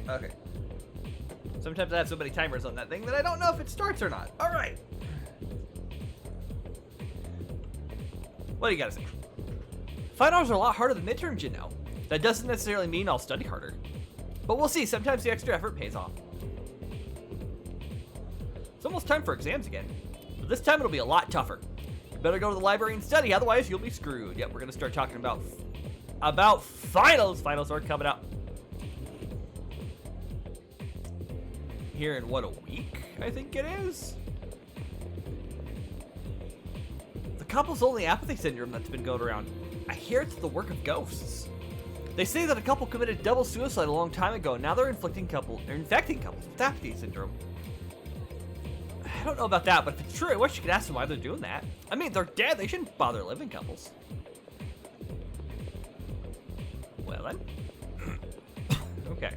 Okay. Sometimes I have so many timers on that thing that I don't know if it starts or not. All right. What do you gotta say? Finals are a lot harder than midterms, you know. That doesn't necessarily mean I'll study harder. But we'll see, sometimes the extra effort pays off. It's almost time for exams again. But this time it'll be a lot tougher. You better go to the library and study, otherwise you'll be screwed. Yep, we're gonna start talking about finals. Finals are coming up. Here in what, a week, I think it is? The couple's only apathy syndrome that's been going around. I hear it's the work of ghosts. They say that a couple committed double suicide a long time ago, and now they're infecting couples with apathy syndrome. I don't know about that, but if it's true, I wish you could ask them why they're doing that. I mean, they're dead, they shouldn't bother living couples. Well then. Okay.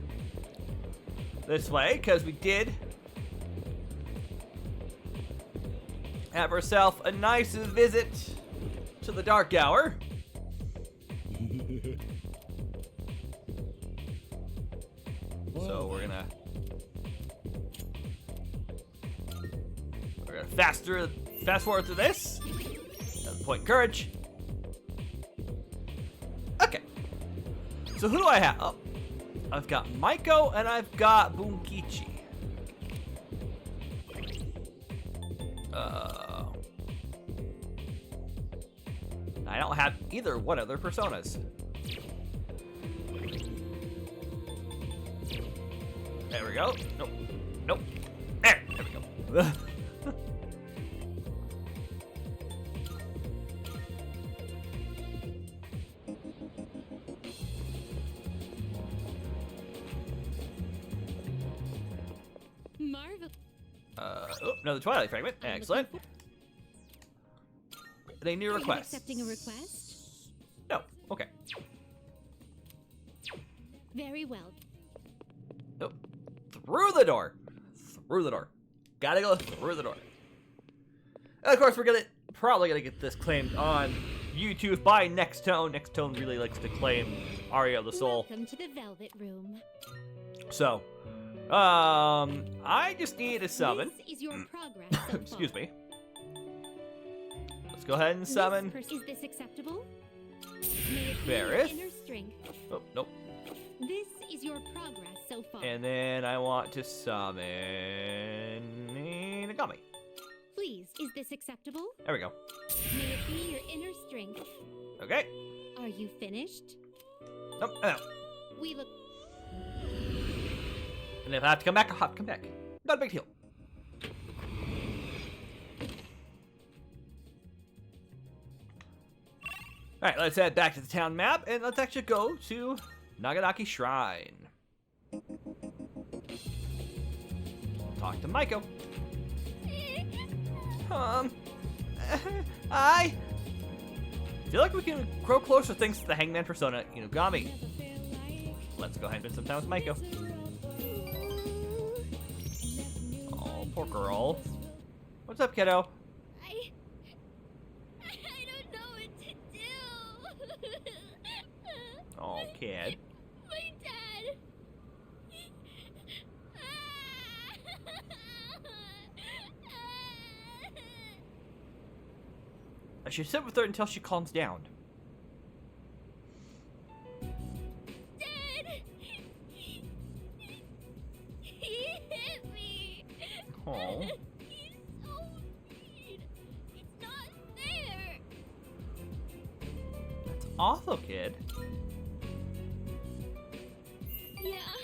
This way, because we did have ourselves a nice visit to the dark hour. So we're gonna fast forward through this. Another point courage. Okay. So who do I have? Oh, I've got Maiko and I've got Bunkichi. I don't have either one of their personas. There we go. Nope. Nope. There we go. Marvel. Oh, another Twilight fragment. Excellent. Any new requests? Accepting a request? No. Okay. Very well. Nope. Through the door. Through the door. Gotta go through the door. And of course, we're probably gonna get this claimed on YouTube by Nextone. Nextone really likes to claim Aria of the Soul. Welcome to the Velvet Room. So, I just need a summon. This is your progress so Excuse far. me. Let's go ahead and summon. Is this acceptable? May it be Varys. your inner strength. Oh, nope. This is your progress so far. And then I want to summon Nagami. Please, is this acceptable? There we go. May it be your inner strength. Okay. Are you finished? Nope. No. We look. And if I have to come back, I'll have to come back. Not a big deal. Alright, let's head back to the town map, and let's actually go to Naganaki Shrine. Talk to Maiko. I feel like we can grow closer thanks to the Hangman persona, Inugami. Let's go ahead and spend some time with Maiko. Oh, poor girl. What's up, kiddo? I don't know what to do. Oh, kid. My dad. I should sit with her until she calms down. Dad. He hit me. Oh. He's so mean. It's not fair. That's awful, kid. Yeah.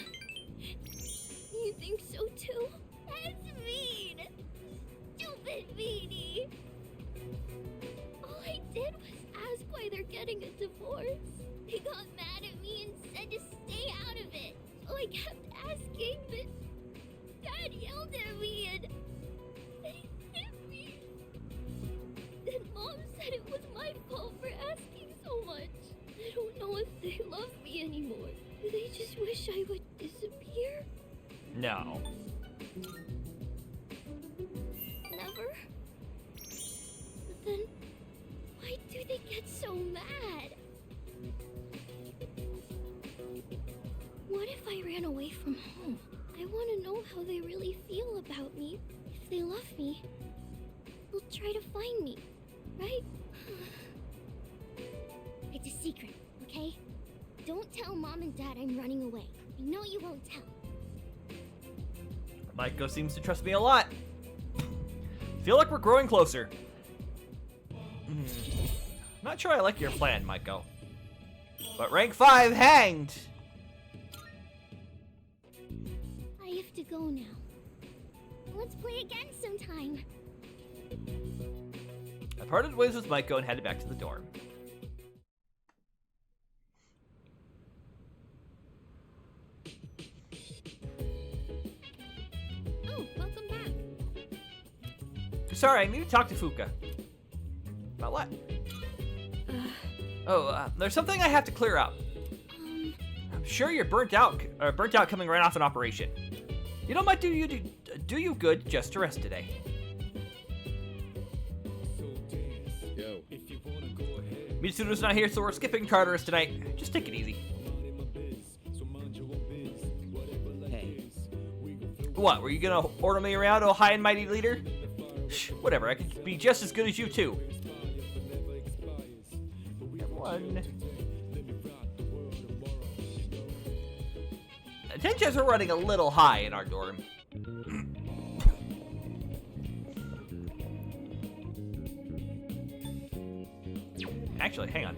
You think so too? That's mean. Stupid meanie. All I did was ask why they're getting a divorce. They got mad at me and said to stay out of it. So I kept asking, but Dad yelled at me and he hit me. Then Mom said it was my fault for asking so much. I don't know if they love me anymore. Do they just wish I would disappear? No. Never? But then, why do they get so mad? What if I ran away from home. I want to know how they really feel about me. If they love me, they'll try to find me, right? It's a secret, okay? Don't tell Mom and Dad I'm running away. I know you won't tell. Maiko seems to trust me a lot. Feel like we're growing closer. Not sure I like your plan, Maiko. But rank 5 hanged! I have to go now. Let's play again sometime. I parted ways with Maiko and headed back to the dorm. Oh, welcome back. Sorry, I need to talk to Fuka. About what? There's something I have to clear up. I'm sure you're burnt out coming right off an operation. You know, might do you good just to rest today. Mitsuru's not here, so we're skipping Tartarus tonight. Just take it easy. Hey. What, were you gonna order me around, oh high and mighty leader? Shh, whatever, I could be just as good as you too. Everyone. Tensions are running a little high in our dorm. Actually, hang on.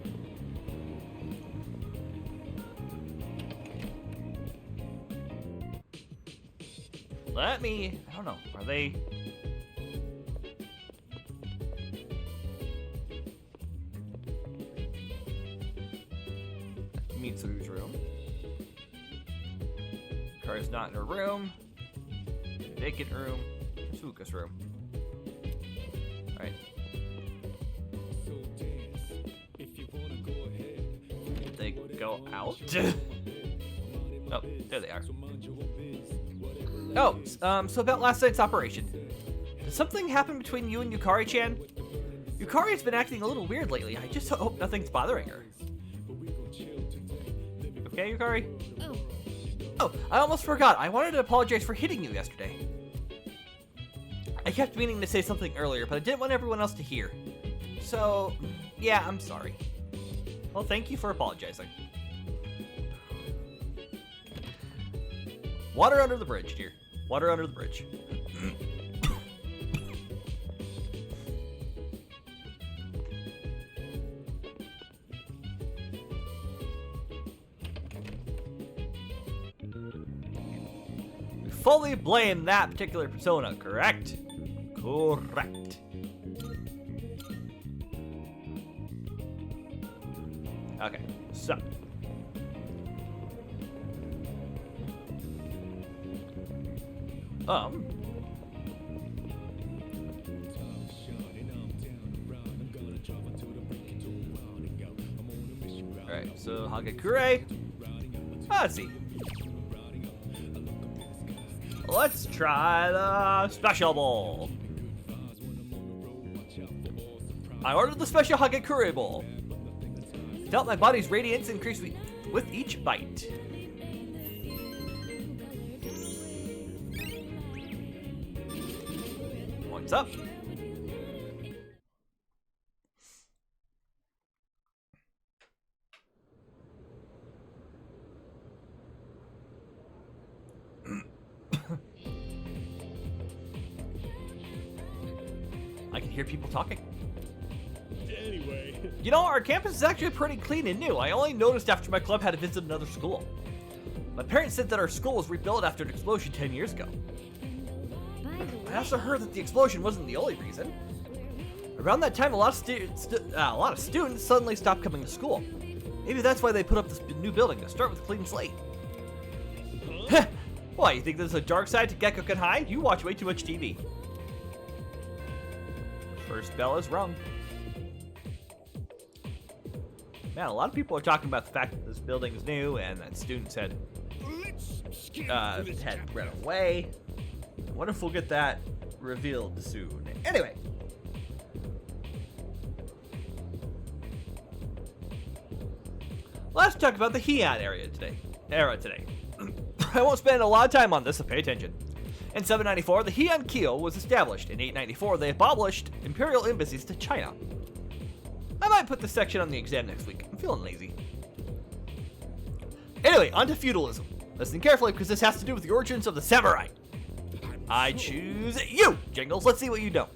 I don't know, are they... Mitsuru's room. Kari's not in her room. Vacant room. Suka's room. Alright. Did they go out? Oh, there they are. Oh, so about last night's operation. Did something happen between you and Yukari-chan? Yukari's been acting a little weird lately. I just hope nothing's bothering her. Okay, Yukari? Oh, I almost forgot. I wanted to apologize for hitting you yesterday. I kept meaning to say something earlier, but I didn't want everyone else to hear. So, yeah, I'm sorry. Well, thank you for apologizing. Water under the bridge, dear. Water under the bridge. We fully blame that particular persona, correct? Correct. Okay, so. Alright, so Hagakure. Let's see. Let's try the special bowl. I ordered the special Hagakure bowl. Felt my body's radiance increase with each bite. What's up? I can hear people talking. Anyway. You know, our campus is actually pretty clean and new. I only noticed after my club had to visit another school. My parents said that our school was rebuilt after an explosion 10 years ago. I also heard that the explosion wasn't the only reason. Around that time, a lot of students suddenly stopped coming to school. Maybe that's why they put up this new building to start with a clean slate. Huh? Why, you think there's a dark side to Gekkoken High? You watch way too much TV. First bell is rung. Man, a lot of people are talking about the fact that this building is new and that students had run away. I wonder if we'll get that revealed soon. Anyway. Let's talk about the Heian era today. I won't spend a lot of time on this, so pay attention. In 794, the Heian Kyo was established. In 894, they abolished imperial embassies to China. I might put this section on the exam next week. I'm feeling lazy. Anyway, on to feudalism. Listen carefully because this has to do with the origins of the samurai. I choose you, Jingles. Let's see what you know.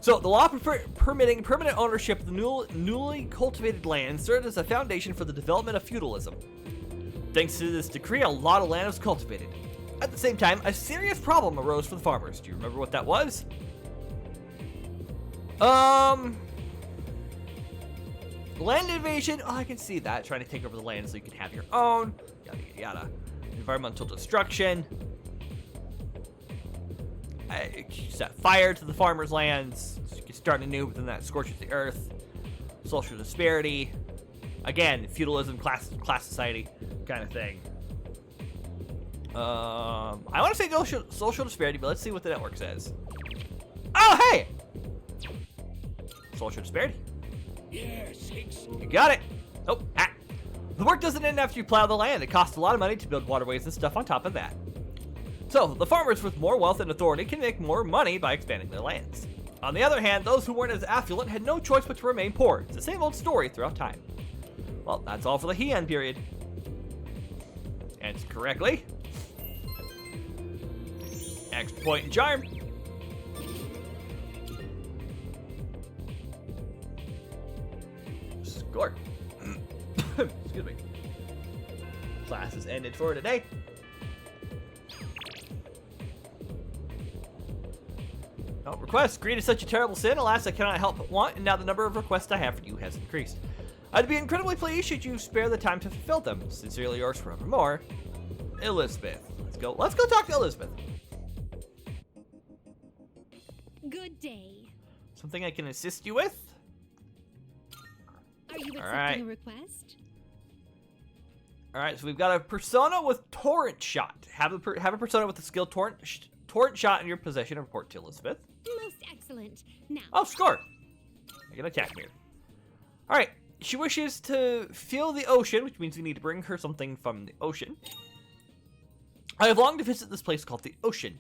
So, the law permitting permanent ownership of the newly cultivated land served as a foundation for the development of feudalism. Thanks to this decree, a lot of land was cultivated. At the same time, a serious problem arose for the farmers. Do you remember what that was? Land invasion. Oh, I can see that. Trying to take over the land so you can have your own. Yada, yada, yada. Environmental destruction. Set fire to the farmers' lands. So you can start anew, but then that scorches the earth. Social disparity. Again, feudalism, class society kind of thing. I want to say social disparity, but let's see what the network says. Oh, hey! Social disparity. Yes, You got it. Oh, ah. The work doesn't end after you plow the land. It costs a lot of money to build waterways and stuff on top of that. So, the farmers with more wealth and authority can make more money by expanding their lands. On the other hand, those who weren't as affluent had no choice but to remain poor. It's the same old story throughout time. Well, that's all for the Heian period. Answer correctly. Extra point and charm. Score. Excuse me. Class is ended for today. Oh, request. Greed is such a terrible sin. Alas, I cannot help but want, and now the number of requests I have for you has increased. I'd be incredibly pleased should you spare the time to fulfill them. Sincerely yours forevermore, Elizabeth. Let's go talk to Elizabeth. Good day. Something I can assist you with? Are you accepting Alright. a request? Alright, so we've got a persona with torrent shot. Have a persona with the skill torrent shot in your possession and report to Elizabeth. Most excellent. Now, Oh, score! I can attack me. Alright, she wishes to feel the ocean, which means we need to bring her something from the ocean. I have longed to visit this place called the Ocean.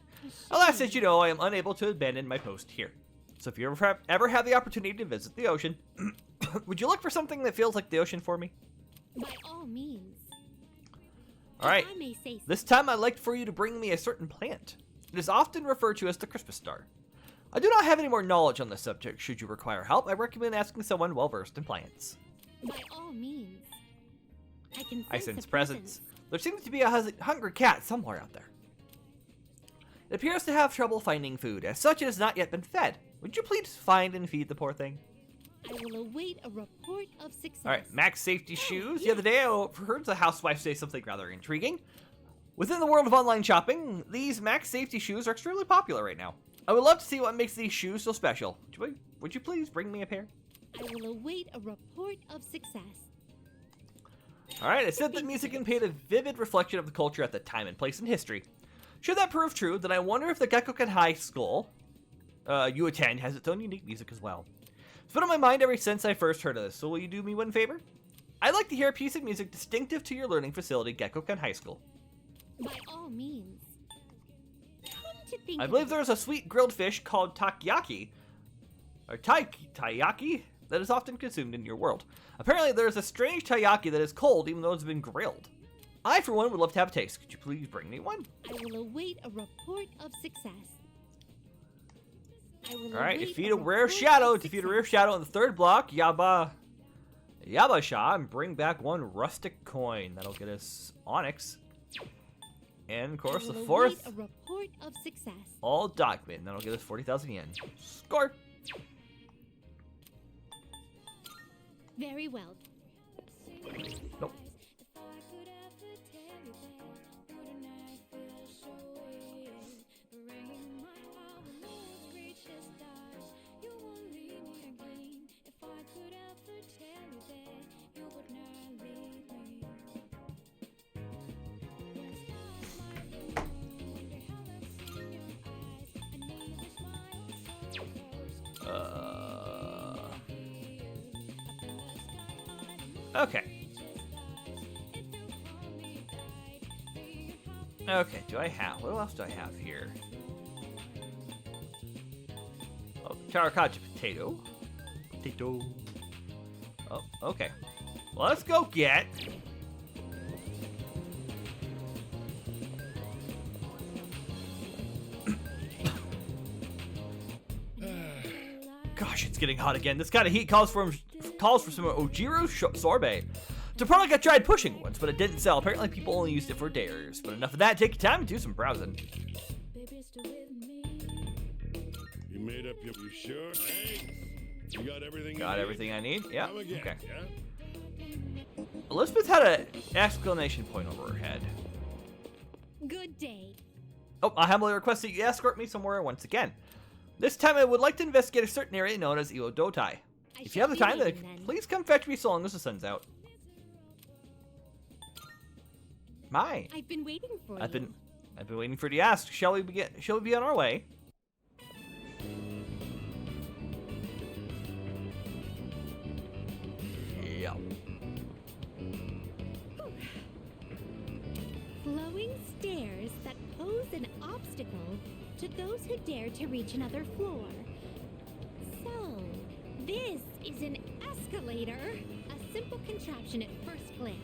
Alas, as you know, I am unable to abandon my post here. So if you ever have the opportunity to visit the ocean, would you look for something that feels like the ocean for me? by all means. Alright, If I may say so. this time I'd like for you to bring me a certain plant. It is often referred to as the Christmas star. I do not have any more knowledge on this subject. Should you require help, I recommend asking someone well-versed in plants. By all means. I sense presence. There seems to be a hungry cat somewhere out there. It appears to have trouble finding food. As such, it has not yet been fed. Would you please find and feed the poor thing? I will await a report of success. Alright, max safety shoes. The other day, I heard the housewife say something rather intriguing. Within the world of online shopping, these max safety shoes are extremely popular right now. I would love to see what makes these shoes so special. Would you please bring me a pair? I will await a report of success. Alright, it said that music can paint a vivid reflection of the culture at the time and place in history. Should that prove true, then I wonder if the Gekkoken High School you attend has its own unique music as well. It's been on my mind ever since I first heard of this, so will you do me one favor? I'd like to hear a piece of music distinctive to your learning facility, Gekkoken High School. By all means. Come to think I of believe it, there's a sweet grilled fish called takoyaki, or taiyaki, that is often consumed in your world. Apparently there's a strange taiyaki that is cold even though it's been grilled. I, for one, would love to have a taste. Could you please bring me one? I will await a report of success. Alright, defeat a rare shadow. Defeat a rare shadow in the third block, Yabasha, and bring back one rustic coin. That'll get us Onyx. And, of course, the fourth, A report of success. all document. That'll get us 40,000 yen. Score! Very well. Nope. Okay. Okay, what else do I have here? Oh, terracotta potato. Potato. Oh, okay. Well, let's go get... Gosh, it's getting hot again. This kind of heat calls for some Ojiro sorbet. It's a product I tried pushing once, but it didn't sell. Apparently, people only used it for dares. But enough of that. Take your time and do some browsing. You made up your... You sure? Thanks. You got everything Got you everything I need? Yeah. Come again, Okay. yeah? Elizabeth had an exclamation point over her head. Good day. Oh, I humbly request that you escort me somewhere once again. This time I would like to investigate a certain area known as Iwodotai. If you have the time, then please come fetch me so long as the sun's out. My. I've been waiting for I've you. been waiting for you to ask. Shall we be on our way? Yeah. Flowing stairs that pose an obstacle to those who dare to reach another floor. So, this is an escalator, a simple contraption at first glance.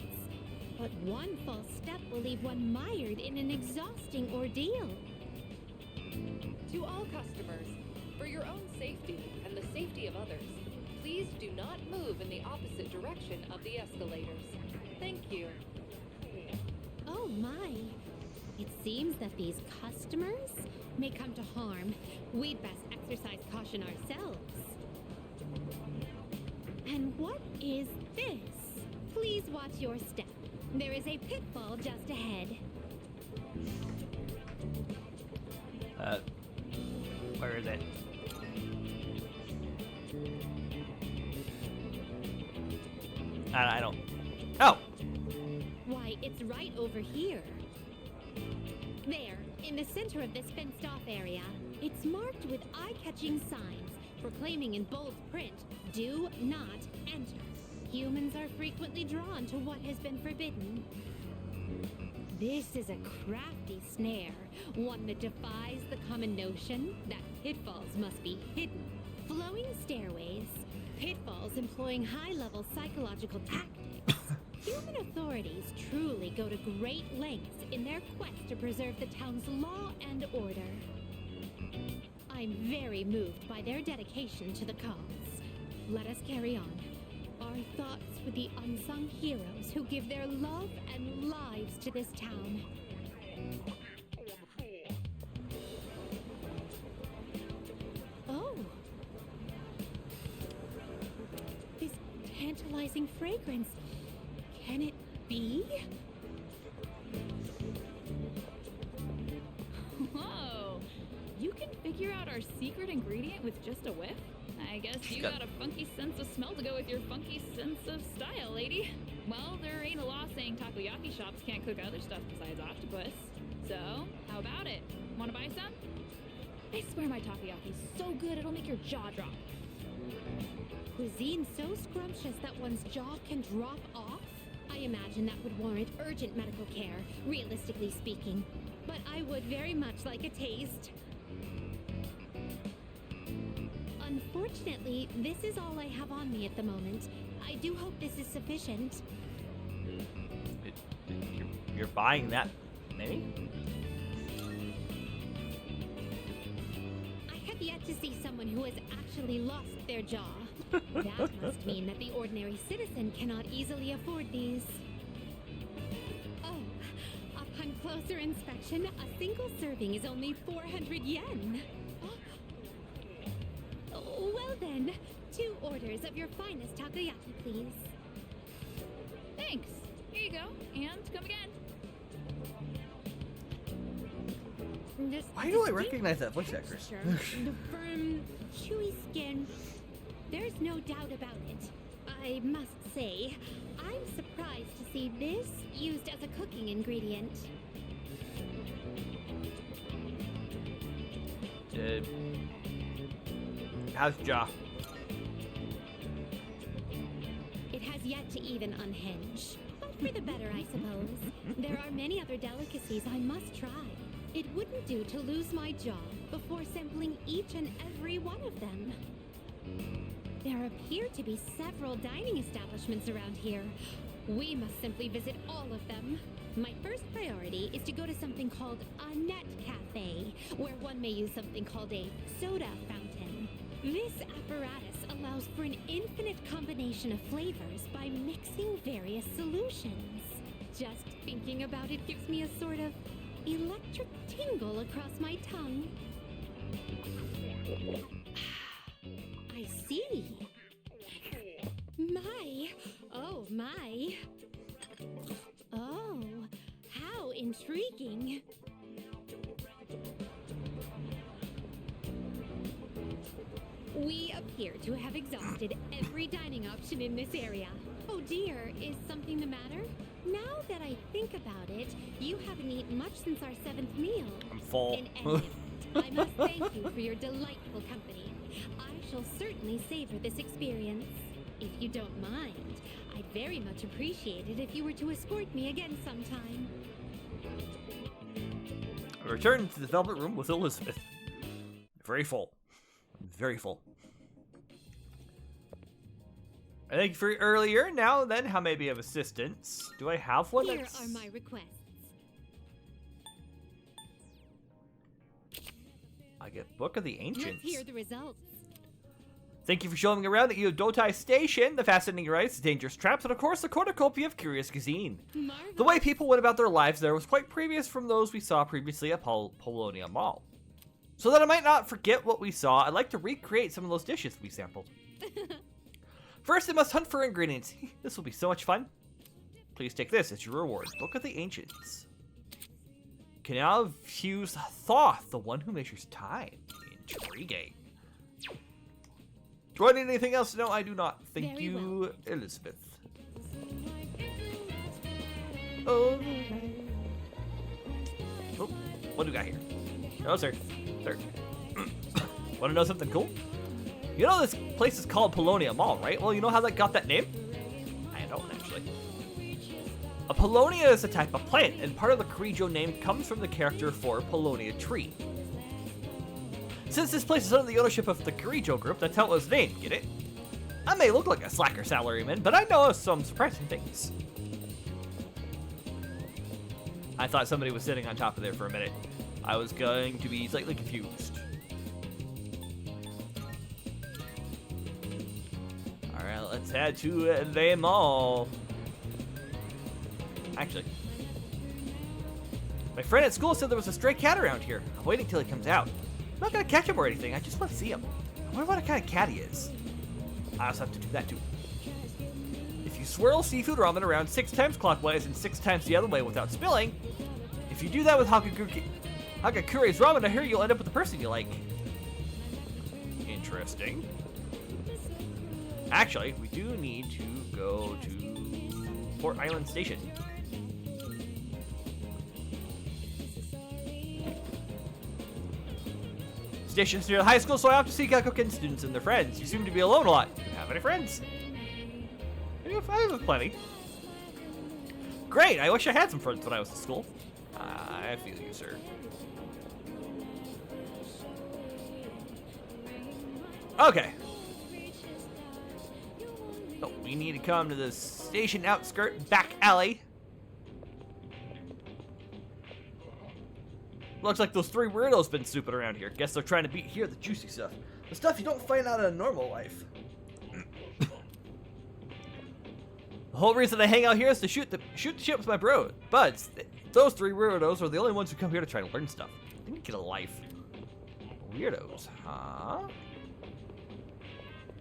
But one false step will leave one mired in an exhausting ordeal. To all customers, for your own safety and the safety of others, please do not move in the opposite direction of the escalators. Thank you. Oh my. It seems that these customers may come to harm. We'd best exercise caution ourselves. And what is this? Please watch your step. There is a pitfall just ahead. Where is it? I don't... Oh! Why, it's right over here. There, in the center of this fenced-off area, it's marked with eye-catching signs proclaiming in bold print, "Do not enter." Humans are frequently drawn to what has been forbidden. This is a crafty snare, one that defies the common notion that pitfalls must be hidden. Flowing stairways, pitfalls employing high-level psychological tactics. Human authorities truly go to great lengths in their quest to preserve the town's law and order. I'm very moved by their dedication to the cause. Let us carry on. Our thoughts with the unsung heroes who give their love and lives to this town. Oh. This tantalizing fragrance. Can it be? Whoa! You can figure out our secret ingredient with just a whiff? I guess you got a funky sense of smell to go with your funky sense of style, lady. Well, there ain't a law saying takoyaki shops can't cook other stuff besides octopus. So, how about it? Wanna buy some? I swear my takoyaki's so good it'll make your jaw drop. Cuisine so scrumptious that one's jaw can drop off? I imagine that would warrant urgent medical care, realistically speaking. But I would very much like a taste. Unfortunately, this is all I have on me at the moment. I do hope this is sufficient. You're buying that many? I have yet to see someone who has actually lost their jaw. That must mean that the ordinary citizen cannot easily afford these. Oh, upon closer inspection, a single serving is only 400 yen. Well then, 2 orders of your finest takoyaki, please. Thanks. Here you go. And come again. This Why do I distinct recognize that voice actor? texture, the firm, chewy skin. There's no doubt about it. I must say, I'm surprised to see this used as a cooking ingredient. How's jaw? It has yet to even unhinge. But for the better, I suppose. There are many other delicacies I must try. It wouldn't do to lose my job before sampling each and every one of them. There appear to be several dining establishments around here. We must simply visit all of them. My first priority is to go to something called a net cafe, where one may use something called a soda fountain. This apparatus allows for an infinite combination of flavors by mixing various solutions. Just thinking about it gives me a sort of electric tingle across my tongue. I see. My. Oh, how intriguing. We appear to have exhausted every dining option in this area. Oh dear, is something the matter? Now that I think about it, you haven't eaten much since our 7th meal. I'm full. In any event, I must thank you for your delightful company. I shall certainly savor this experience. If you don't mind, I'd very much appreciate it if you were to escort me again sometime. I return to the Velvet Room with Elizabeth. Very full. Very full. I thank you for earlier. Now then, how may I be of assistance? Do I have one? Here are my requests. I get Book of the Ancients. Let's hear the results. Thank you for showing me around the Yodotai Station, the fascinating rites, the dangerous traps, and of course the cornucopia of Curious Cuisine. Marvelous. The way people went about their lives there was quite previous from those we saw previously at Polonia Mall. So that I might not forget what we saw, I'd like to recreate some of those dishes we sampled. First, I must hunt for ingredients. This will be so much fun. Please take this as your reward. Book of the Ancients. Can now fuse Thoth, the one who measures time. Intriguing. Do I need anything else? No, I do not. Thank Very you, well. Elizabeth. Oh. Oh, what do we got here? Oh, sir. Sir. Want to know something cool? You know this place is called Polonia Mall, right? Well, you know how that got that name? I don't, actually. A Polonia is a type of plant, and part of the Corregio name comes from the character for Polonia tree. Since this place is under the ownership of the Corregio group, that's how it was named, get it? I may look like a slacker salaryman, but I know some surprising things. I thought somebody was sitting on top of there for a minute. I was going to be slightly confused. Alright, let's head to the mall. Actually, my friend at school said there was a stray cat around here. I'm waiting till he comes out. I'm not gonna catch him or anything, I just want to see him. I wonder what kind of cat he is. I also have to do that too. If you swirl seafood ramen around 6 times clockwise and 6 times the other way without spilling, if you do that with Hagakure's ramen, I hear you'll end up with the person you like. Interesting. Actually, we do need to go to Port Island Station. Station's near the high school, so I have to see Gakuken students and their friends. You seem to be alone a lot. Do you have any friends? I have plenty. Great, I wish I had some friends when I was in school. I feel you, sir. Okay. So, we need to come to the station outskirt back alley. Looks like those 3 weirdos been snooping around here. Guess they're trying to beat here the juicy stuff. The stuff you don't find out in a normal life. The whole reason I hang out here is to shoot the shit with my bro buds. Those 3 weirdos are the only ones who come here to try to learn stuff. They need to get a life. Weirdos, huh?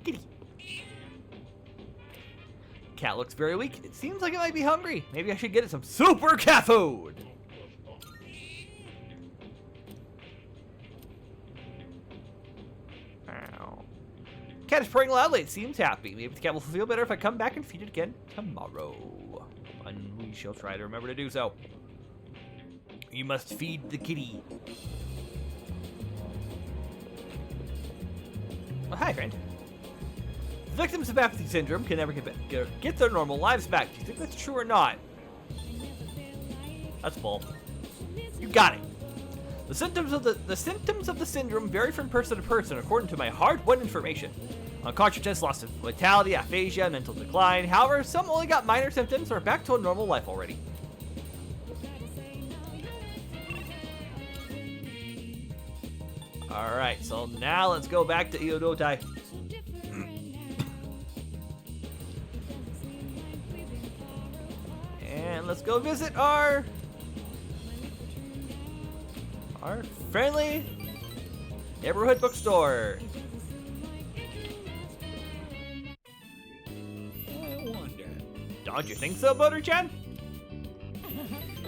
Kitty. Cat looks very weak. It seems like it might be hungry. Maybe I should get it some super cat food. Cat is purring loudly. It seems happy. Maybe the cat will feel better if I come back and feed it again tomorrow. And we shall try to remember to do so. You must feed the kitty. Oh, hi, friend. Victims of apathy syndrome can never get their normal lives back. Do you think that's true or not? That's bull. You got it. The symptoms of the syndrome vary from person to person according to my hard-won information. Unconsciousness, loss of vitality, aphasia, mental decline. However, some only got minor symptoms or are back to a normal life already. Alright, so now let's go back to Iodotai. And let's go visit our friendly neighborhood bookstore. I wonder. Don't you think so, Butter-chan?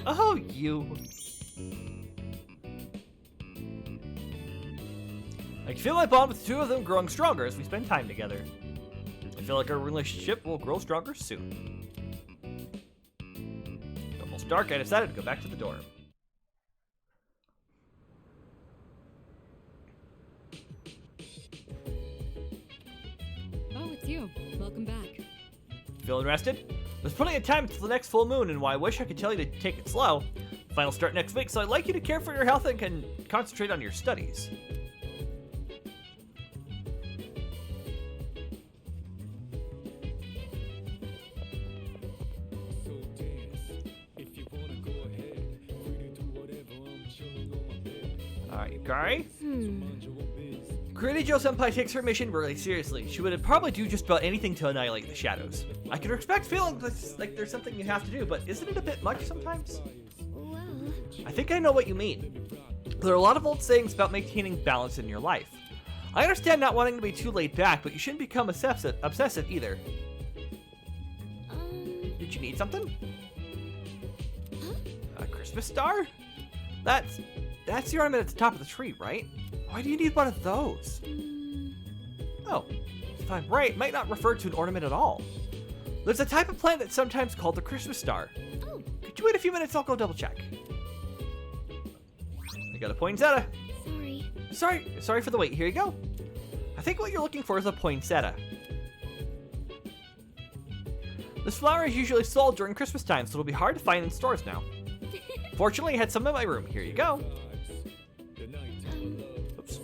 Oh, you. I feel my bond with the two of them growing stronger as we spend time together. I feel like our relationship will grow stronger soon. It's almost dark, I decided to go back to the dorm. Oh, it's you. Welcome back. Feeling rested? There's plenty of time until the next full moon, and while I wish I could tell you to take it slow, the final start next week, so I'd like you to care for your health and can concentrate on your studies. So dance. If you wanna go ahead, free to do whatever. I'm chilling on my bed. Alright, Yukari. Mind your own biz. Kurijo-senpai takes her mission really seriously. She would probably do just about anything to annihilate the shadows. I can respect feeling like there's something you have to do, but isn't it a bit much sometimes? Well, I think I know what you mean. There are a lot of old sayings about maintaining balance in your life. I understand not wanting to be too laid back, but you shouldn't become obsessive either. Did you need something? Huh? A Christmas star? That's the ornament at the top of the tree, right? Why do you need one of those? Oh, if I'm right, it might not refer to an ornament at all. There's a type of plant that's sometimes called the Christmas star. Oh, Could you wait a few minutes? I'll go double check. I got a poinsettia. sorry. Sorry for the wait. Here you go. I think what you're looking for is a poinsettia. This flower is usually sold during Christmas time, so it'll be hard to find in stores now. Fortunately, I had some in my room. Here you go. Oops.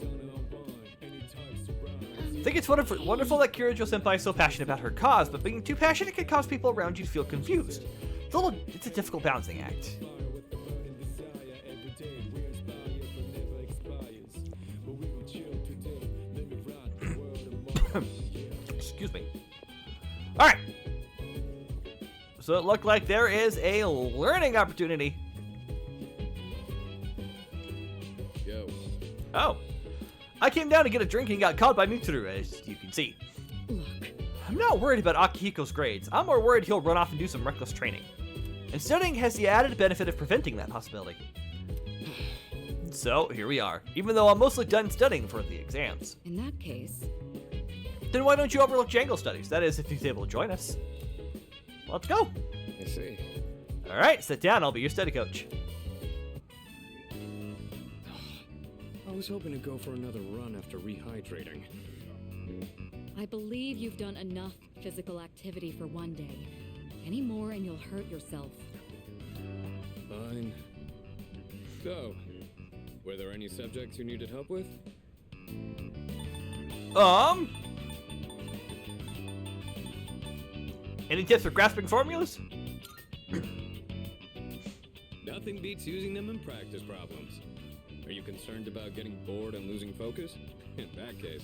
I think it's wonderful that Kirijo-senpai is so passionate about her cause, but being too passionate can cause people around you to feel confused. It's a difficult balancing act. Excuse me. Alright. So it looked like there is a learning opportunity. Yo. Oh. I came down to get a drink and got called by Mitsuru, as you can see. Look, I'm not worried about Akihiko's grades. I'm more worried he'll run off and do some reckless training. And studying has the added benefit of preventing that possibility. So, here we are. Even though I'm mostly done studying for the exams. in that case, Then why don't you overlook Jangle studies? That is, if he's able to join us. Let's go. I see. Alright, sit down. I'll be your study coach. I was hoping to go for another run after rehydrating. I believe you've done enough physical activity for one day. Any more and you'll hurt yourself. Fine. So, were there any subjects you needed help with? Any tips for grasping formulas? Nothing beats using them in practice problems. Are you concerned about getting bored and losing focus? In that case,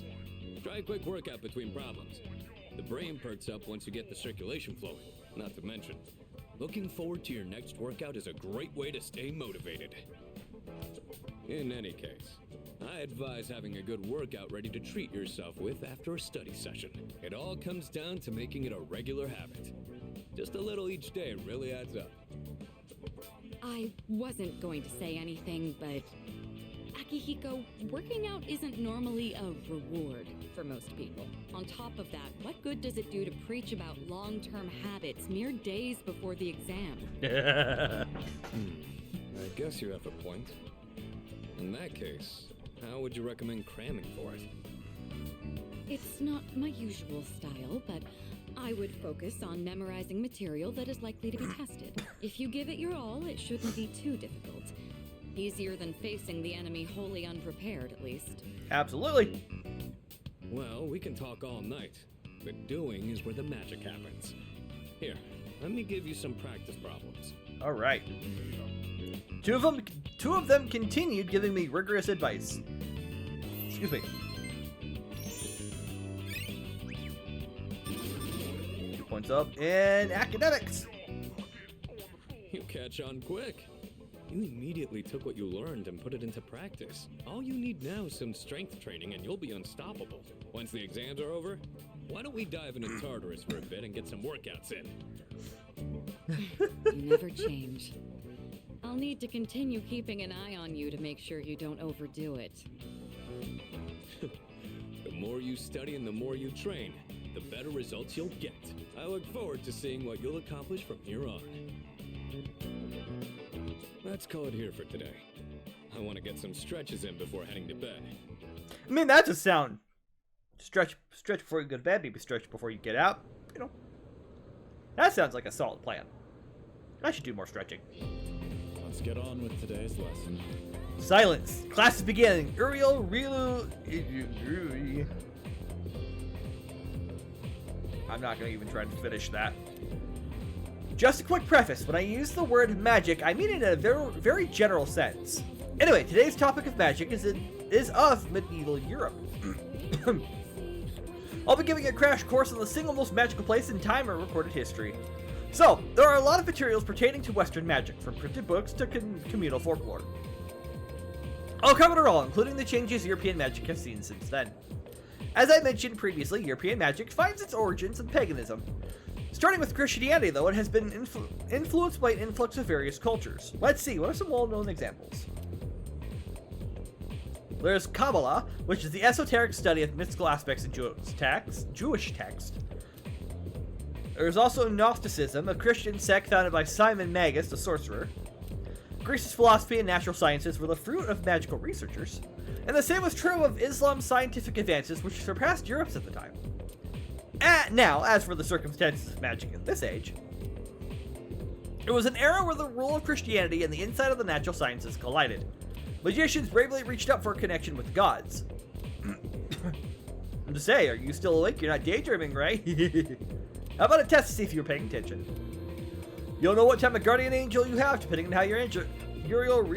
try a quick workout between problems. The brain perks up once you get the circulation flowing. Not to mention, looking forward to your next workout is a great way to stay motivated. In any case, I advise having a good workout ready to treat yourself with after a study session. It all comes down to making it a regular habit. Just a little each day really adds up. I wasn't going to say anything, but Akihiko, working out isn't normally a reward for most people. On top of that, what good does it do to preach about long-term habits mere days before the exam? I guess you have a point. In that case, how would you recommend cramming for it? It's not my usual style, but I would focus on memorizing material that is likely to be tested. If you give it your all, it shouldn't be too difficult. Easier than facing the enemy wholly unprepared, at least. Absolutely. Well, we can talk all night, but doing is where the magic happens. Here, let me give you some practice problems. All right. Two of them continued giving me rigorous advice. Excuse me. 2 points up in academics. You catch on quick. You immediately took what you learned and put it into practice. All you need now is some strength training and you'll be unstoppable. Once the exams are over, why don't we dive into Tartarus for a bit and get some workouts in? You never change. I'll need to continue keeping an eye on you to make sure you don't overdo it. The more you study and the more you train, the better results you'll get. I look forward to seeing what you'll accomplish from here on. Let's call it here for today. I want to get some stretches in before heading to bed. I mean, that's a sound. Stretch before you go to bed, maybe stretch before you get out. You know, that sounds like a solid plan. I should do more stretching. Let's get on with today's lesson. Silence. Class is beginning. Uriel, Rilu. I'm not going to even try to finish that. Just a quick preface. When I use the word magic, I mean it in a very, very general sense. Anyway, today's topic of magic is of medieval Europe. I'll be giving a crash course on the single most magical place in time in recorded history. So, there are a lot of materials pertaining to Western magic, from printed books to communal folklore. I'll cover it all, including the changes European magic has seen since then. As I mentioned previously, European magic finds its origins in paganism. Starting with Christianity, though, it has been influenced by an influx of various cultures. Let's see, what are some well-known examples? There's Kabbalah, which is the esoteric study of mystical aspects in Jewish text. There's also Gnosticism, a Christian sect founded by Simon Magus, a sorcerer. Greece's philosophy and natural sciences were the fruit of magical researchers, and the same was true of Islam's scientific advances, which surpassed Europe's at the time. Now, as for the circumstances of magic in this age, it was an era where the rule of Christianity and the insight of the natural sciences collided. Magicians bravely reached up for a connection with the gods. I'm just saying, are you still awake? You're not daydreaming, right? How about a test to see if you're paying attention? You'll know what type of guardian angel you have, depending on how you're injured. Uriel,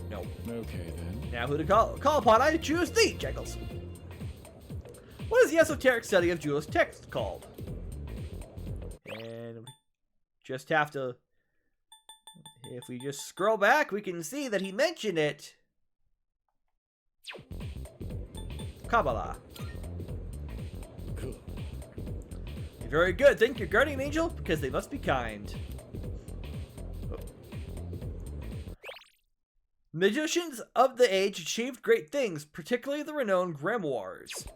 no. Okay, then. Now who to call upon? I choose thee, Jegels. What is the esoteric study of Jewish text called? And we just have to... If we just scroll back, we can see that he mentioned it. Kabbalah. Cool. Very good. Thank your guardian angel, because they must be kind. Oh. Magicians of the age achieved great things, particularly the renowned grimoires.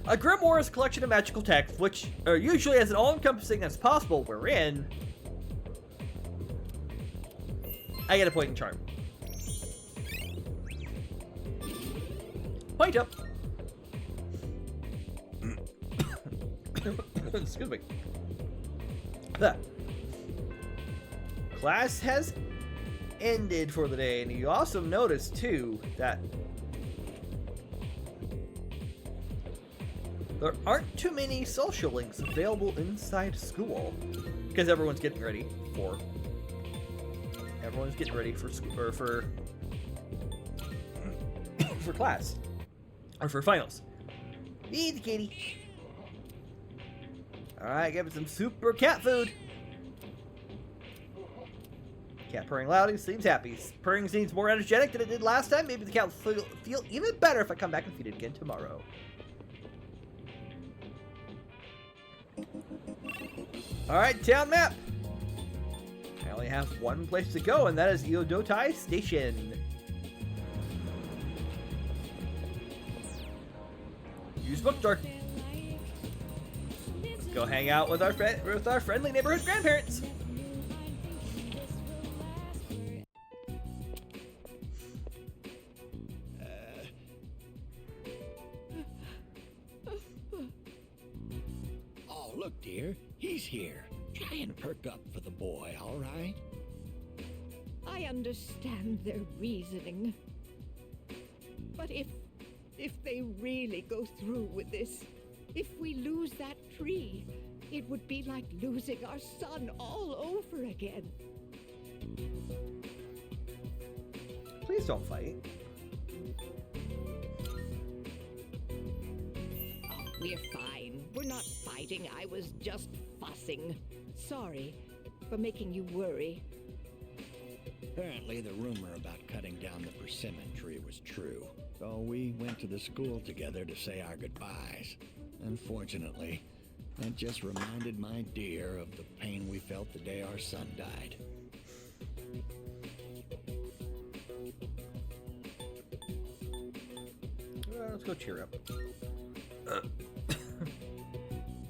A grimoire is a collection of magical texts, which are usually as all-encompassing as possible, wherein... I get a point in charm. Point up. Excuse me. The class has ended for the day, and you also notice too that there aren't too many social links available inside school because everyone's getting ready for school or for class or for finals. Be the kitty. Alright, give it some super cat food. Cat purring loud, he seems happy. Purring seems more energetic than it did last time. Maybe the cat will feel even better if I come back and feed it again tomorrow. Alright, town map. I only have one place to go, and that is Iodotai Station. Use bookstore. Let's go hang out with our friendly neighborhood grandparents. here. Try and perk up for the boy, all right? I understand their reasoning. But if they really go through with this, if we lose that tree, it would be like losing our son all over again. Please don't fight. Oh, we're fine. We're not fighting. I was just fussing. Sorry for making you worry. Apparently the rumor about cutting down the persimmon tree was true. So we went to the school together to say our goodbyes. Unfortunately, that just reminded my dear of the pain we felt the day our son died. Let's go cheer up.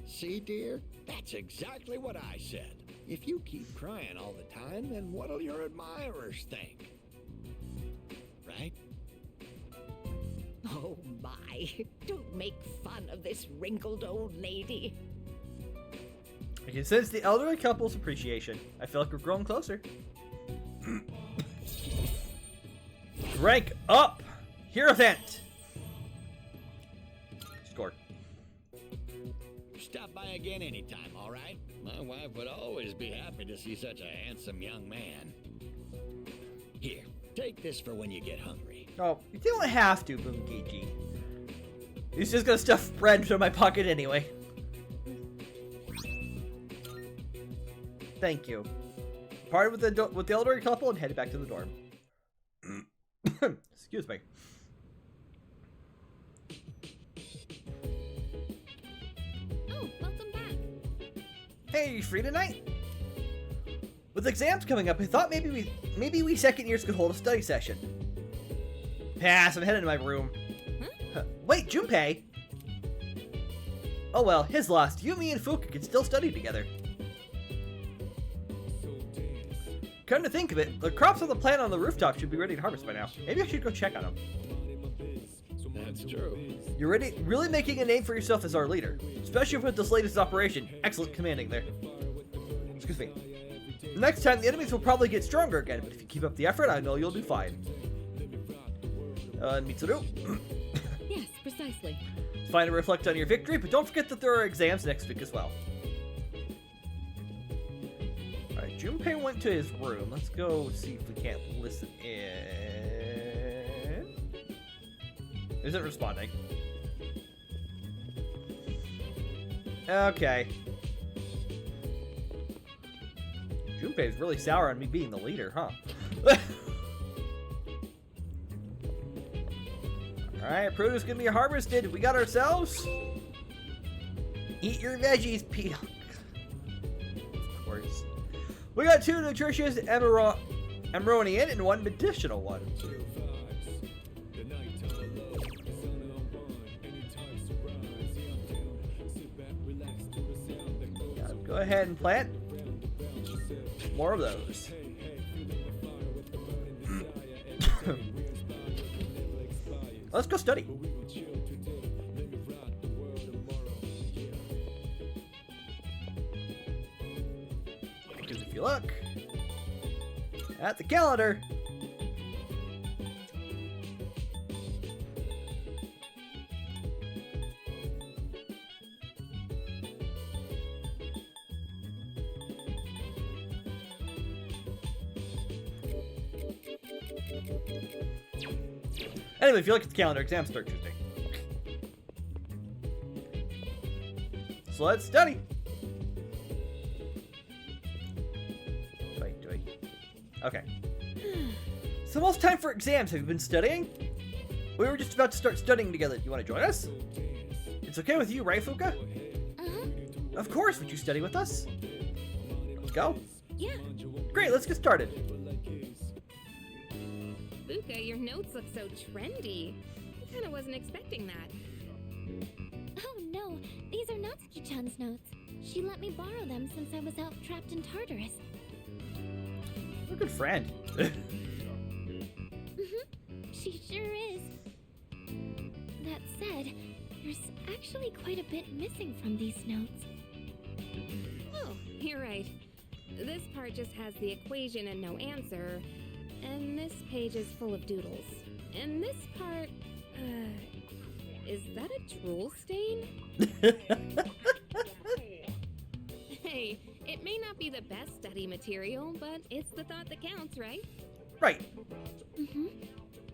See, dear? That's exactly what I said. If you keep crying all the time, then what'll your admirers think? Right? Oh my, don't make fun of this wrinkled old lady. I can sense the elderly couple's appreciation. I feel like we're growing closer. Rank up! Hero event! Score. Stop by again anytime, all right? My wife would always be happy to see such a handsome young man. Here, take this for when you get hungry. Oh, you don't have to, Bungeiji. He's just gonna stuff bread into my pocket anyway. Thank you. Parted with the elderly couple and headed back to the dorm. Excuse me. Oh, welcome back. Hey, you free tonight? With exams coming up, I thought maybe we second years could hold a study session. Pass, I'm heading to my room. Huh? Wait, Junpei! Oh well, his lost. You, me, and Fuka can still study together. Come to think of it, the crops on the plant on the rooftop should be ready to harvest by now. Maybe I should go check on them. That's true. You're really making a name for yourself as our leader, especially with this latest operation. Excellent commanding there. Excuse me. Next time, the enemies will probably get stronger again, but if you keep up the effort, I know you'll do fine. Mitsuru? Yes, precisely. It's fine to reflect on your victory, but don't forget that there are exams next week as well. Alright, Junpei went to his room. Let's go see if we can't listen in. Isn't responding. Okay. Junpei's really sour on me being the leader, huh? Alright, produce gonna be harvested. We got ourselves. Eat your veggies, P. Of course. We got 2 nutritious Emeronian and 1 medicinal one. Yeah, go ahead and plant more of those. Let's go study. Because if you look at the calendar, anyway, if you look at the calendar, exams start Tuesday. So let's study. Do I? Okay. It's almost time for exams. Have you been studying? We were just about to start studying together. Do you want to join us? It's okay with you, right, Fuka? Uh-huh. Of course. Would you study with us? Let's go. Yeah. Great. Let's get started. Fuka, your notes look so trendy. I kinda wasn't expecting that. Oh no, these are Natsuki-chan's notes. She let me borrow them since I was out trapped in Tartarus. You're a good friend. She sure is. That said, there's actually quite a bit missing from these notes. Oh, part just has the equation and no answer, and this page is full of doodles. And this part, is that a drool stain? Hey, it may not be the best study material, but it's the thought that counts, right? Right. Mm-hmm.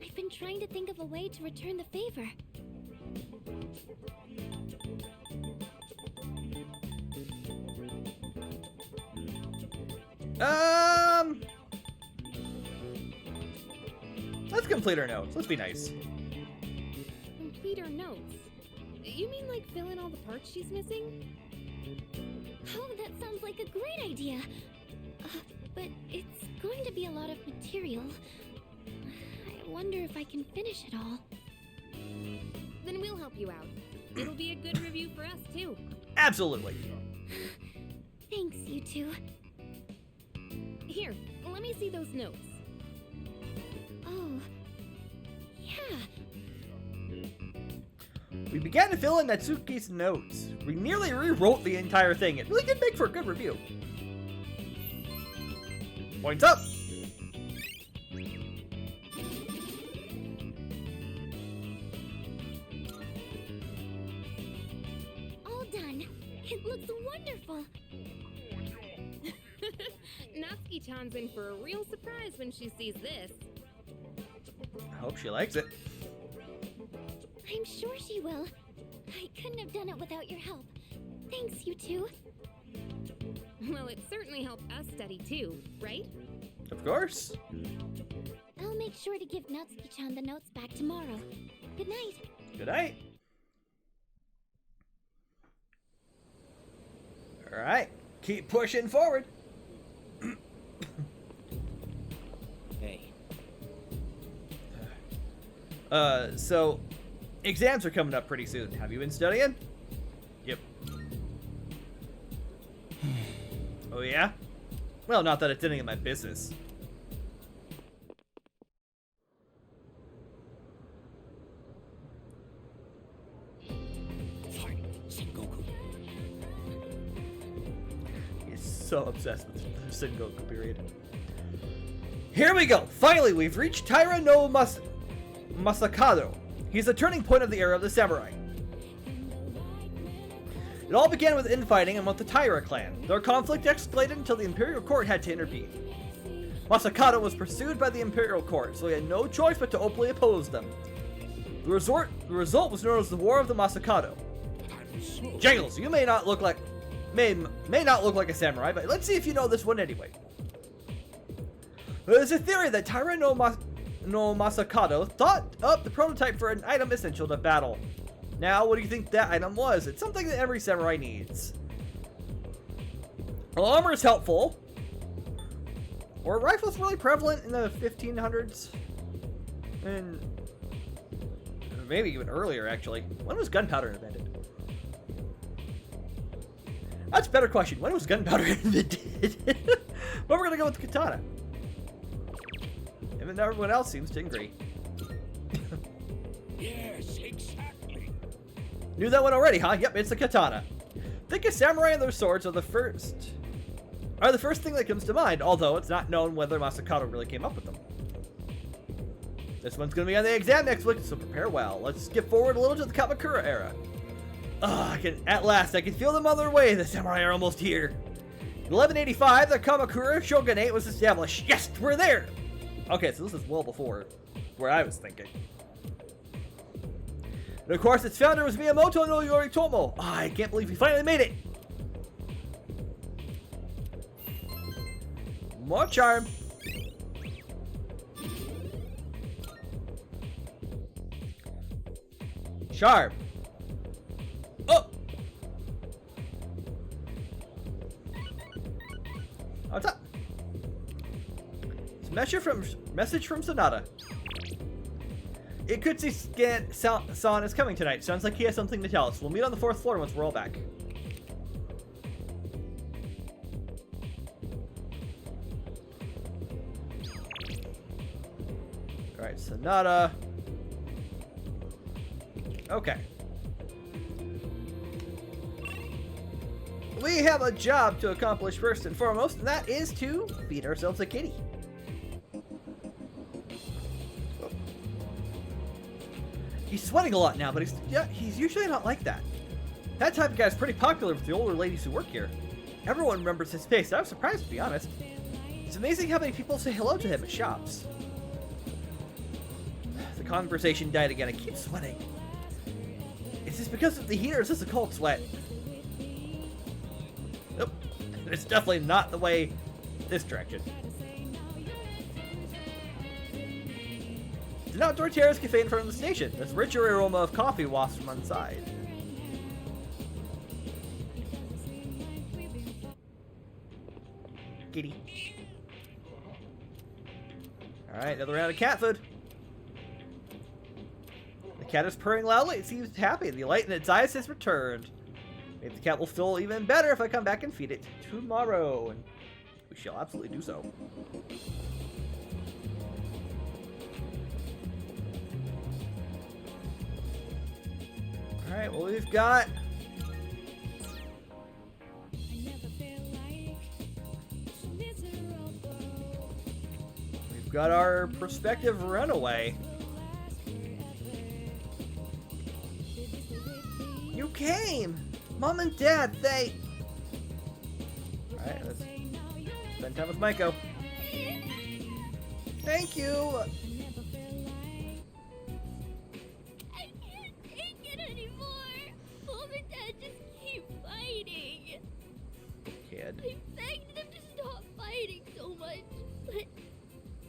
I've been trying to think of a way to return the favor. Let's complete our notes. Let's be nice. Complete her notes? You mean like fill in all the parts she's missing? Oh, that sounds like a great idea. But it's going to be a lot of material. I wonder if I can finish it all. Then we'll help you out. It'll be a good review for us, too. Absolutely. Thanks, you two. Here, let me see those notes. Oh, yeah. We began to fill in Natsuki's notes. We nearly rewrote the entire thing. It really did make for a good review. Points up! All done. It looks wonderful. Natsuki-chan's in for a real surprise when she sees this. I hope she likes it. I'm sure she will. I couldn't have done it without your help. Thanks, you two. Well, it certainly helped us study too, right? Of course. I'll make sure to give Natsuki-chan the notes back tomorrow. Good night. Good night. Alright. Keep pushing forward. Hey. So exams are coming up pretty soon. Have you been studying? Yep. Oh yeah? Well, not that it's any of my business. He's so obsessed with the Sengoku period. Here we go! Finally, we've reached Taira no Masakado. He's the turning point of the era of the samurai. It all began with infighting among the Taira clan. Their conflict escalated until the Imperial Court had to intervene. Masakado was pursued by the Imperial Court, so he had no choice but to openly oppose them. The result was known as the War of the Masakado. Jangles, you may not look like a samurai, but let's see if you know this one anyway. There's a theory that Taira no Masakado thought up the prototype for an item essential to battle. Now, what do you think that item was? It's something that every samurai needs. Well, armor is helpful. Were rifles really prevalent in the 1500s? And maybe even earlier, actually. When was gunpowder invented? That's a better question. When was gunpowder invented? But we're gonna go with the katana. And everyone else seems to agree. Yes, exactly. Knew that one already, huh? Yep, it's the katana. Think of samurai and their swords are the first thing that comes to mind, although it's not known whether Masakado really came up with them. This one's gonna be on the exam next week, so prepare well. Let's skip forward a little to the Kamakura era. At last, I can feel them on their way. The samurai are almost here. In 1185, the Kamakura shogunate was established. Yes, we're there! Okay, so this is well before where I was thinking. And of course, its founder was Miyamoto no Yoritomo. I can't believe we finally made it. More charm. Charm. Oh! What's up? It's message from Sonata. Ikutsu San is coming tonight. Sounds like he has something to tell us. We'll meet on the 4th floor once we're all back. Alright, Sonata. Okay. We have a job to accomplish first and foremost, and that is to feed ourselves a kitty. He's sweating a lot now, but he's usually not like that. That type of guy is pretty popular with the older ladies who work here. Everyone remembers his face. I was surprised, to be honest. It's amazing how many people say hello to him at shops. The conversation died again. I keep sweating. Is this because of the heat or is this a cold sweat? Nope. It's definitely not the way this direction. It's an outdoor terrace cafe in front of the station. This richer aroma of coffee wafts from inside. Kitty. Alright, another round of cat food. The cat is purring loudly. It seems happy. The light in its eyes has returned. Maybe the cat will feel even better if I come back and feed it tomorrow. And we shall absolutely do so. Alright, well, we've got... We've got our prospective runaway. You came! Mom and Dad, they... Alright, let's spend time with Maiko. Thank you! I can't take it anymore. Mom and Dad just keep fighting. Kid. I begged them to stop fighting so much, but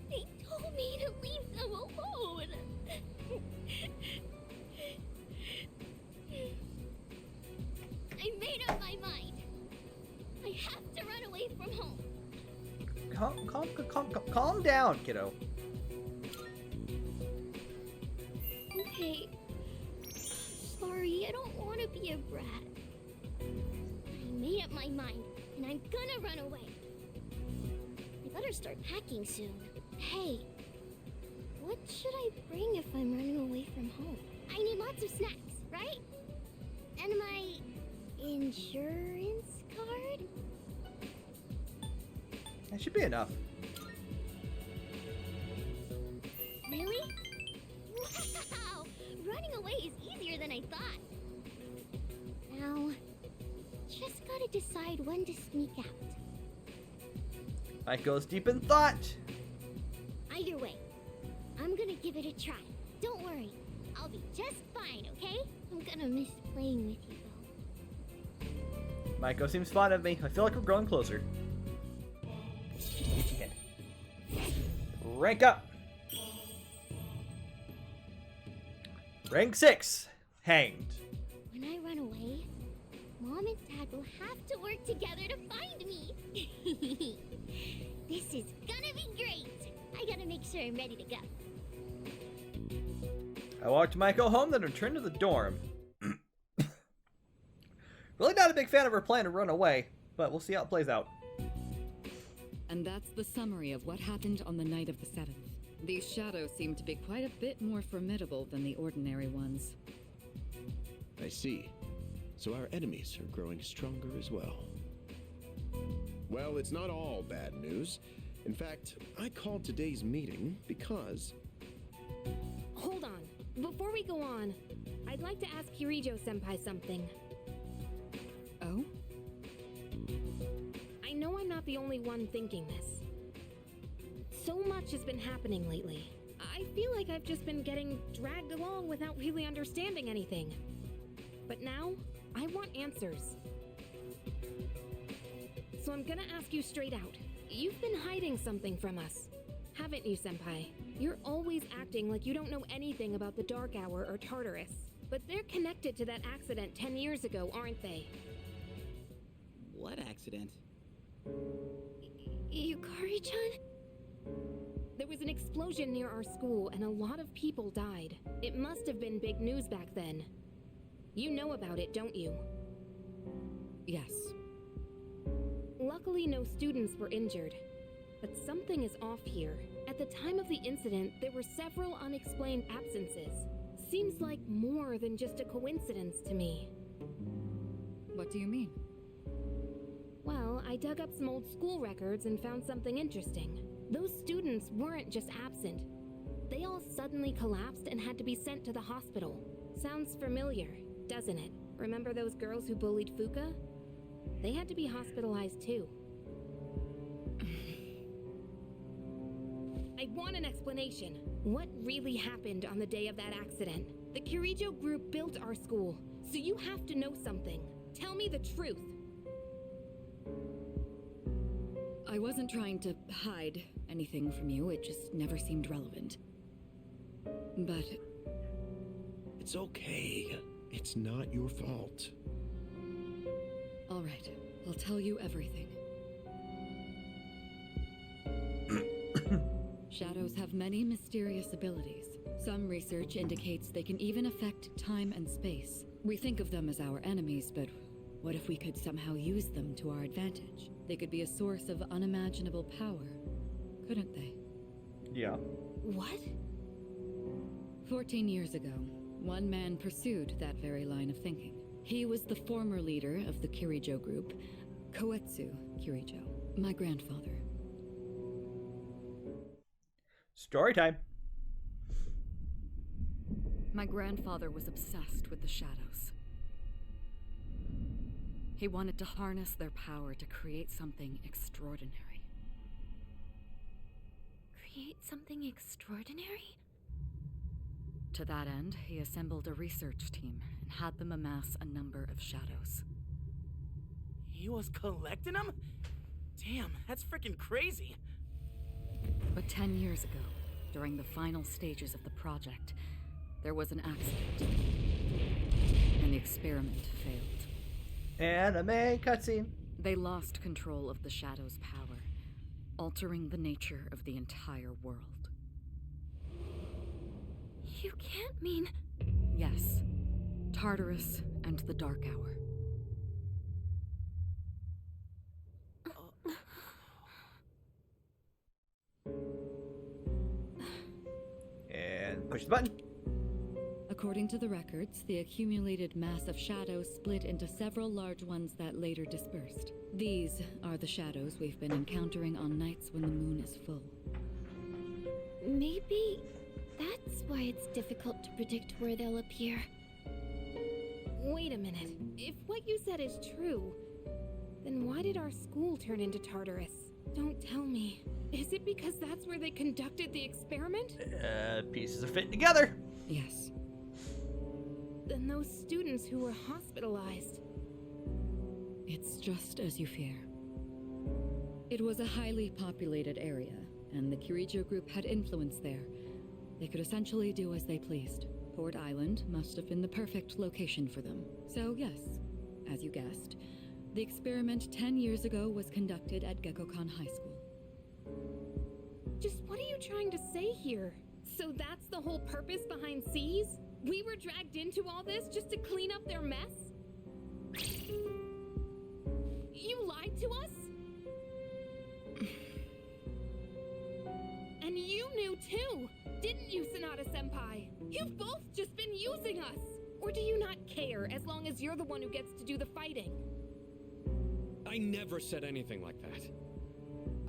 they told me to leave them alone. I made up my mind. I have to run away from home. Calm down, kiddo. Okay. Sorry, I don't want to be a brat. I made up my mind, and I'm gonna run away. I better start packing soon. Hey, what should I bring if I'm running away from home? I need lots of snacks, right? And my insurance card? That should be enough. Really? Wow! Running away is easier than I thought. Now, just gotta decide when to sneak out. Maiko's deep in thought. Either way, I'm gonna give it a try. Don't worry, I'll be just fine, okay? I'm gonna miss playing with you, though. Maiko seems fond of me. I feel like we're growing closer. Rank up. Rank 6. Hanged. When I run away, Mom and Dad will have to work together to find me. This is gonna be great. I gotta make sure I'm ready to go. I walked Maiko home, then returned to the dorm. Really not a big fan of her plan to run away, but we'll see how it plays out. And that's the summary of what happened on the night of the 7th. These shadows seem to be quite a bit more formidable than the ordinary ones. I see. So our enemies are growing stronger as well. Well, it's not all bad news. In fact, I called today's meeting because... Hold on. Before we go on, I'd like to ask Kirijo-senpai something. Oh? I know I'm not the only one thinking this. So much has been happening lately. I feel like I've just been getting dragged along without really understanding anything. But now, I want answers. So I'm gonna ask you straight out. You've been hiding something from us, haven't you, Senpai? You're always acting like you don't know anything about the Dark Hour or Tartarus. But they're connected to that accident 10 years ago, aren't they? What accident? Yukari-chan? There was an explosion near our school and a lot of people died. It must have been big news back then. You know about it, don't you? Yes. Luckily, no students were injured. But something is off here. At the time of the incident, there were several unexplained absences. Seems like more than just a coincidence to me. What do you mean? I dug up some old school records and found something interesting. Those students weren't just absent. They all suddenly collapsed and had to be sent to the hospital. Sounds familiar, doesn't it? Remember those girls who bullied Fuka? They had to be hospitalized too. I want an explanation. What really happened on the day of that accident? The Kirijo group built our school, so you have to know something. Tell me the truth. I wasn't trying to hide anything from you, it just never seemed relevant. But... It's okay. It's not your fault. all right, I'll tell you everything. Shadows have many mysterious abilities. Some research indicates they can even affect time and space. We think of them as our enemies, but what if we could somehow use them to our advantage? They could be a source of unimaginable power, couldn't they? Yeah. What? 14 years ago, one man pursued that very line of thinking. He was the former leader of the Kirijo group, Koetsu Kirijo, my grandfather. Story time. My grandfather was obsessed with the shadows. He wanted to harness their power to create something extraordinary. Create something extraordinary? To that end, he assembled a research team and had them amass a number of shadows. He was collecting them? Damn, that's freaking crazy. But 10 years ago, during the final stages of the project, there was an accident, and the experiment failed. Anime cutscene. They lost control of the Shadow's power, altering the nature of the entire world. You can't mean... Yes, Tartarus and the Dark Hour. And push the button. According to the records, the accumulated mass of shadows split into several large ones that later dispersed. These are the shadows we've been encountering on nights when the moon is full. Maybe that's why it's difficult to predict where they'll appear. Wait a minute. If what you said is true, then why did our school turn into Tartarus? Don't tell me. Is it because that's where they conducted the experiment? Pieces are fitting together. Yes. Then those students who were hospitalized. It's just as you fear. It was a highly populated area, and the Kirijo group had influence there. They could essentially do as they pleased. Port Island must have been the perfect location for them. So yes, as you guessed, the experiment 10 years ago was conducted at Gekkokan High School. Just what are you trying to say here? So that's the whole purpose behind C's? We were dragged into all this just to clean up their mess? You lied to us? And you knew too, didn't you, Sanada-senpai? You've both just been using us! Or do you not care as long as you're the one who gets to do the fighting? I never said anything like that.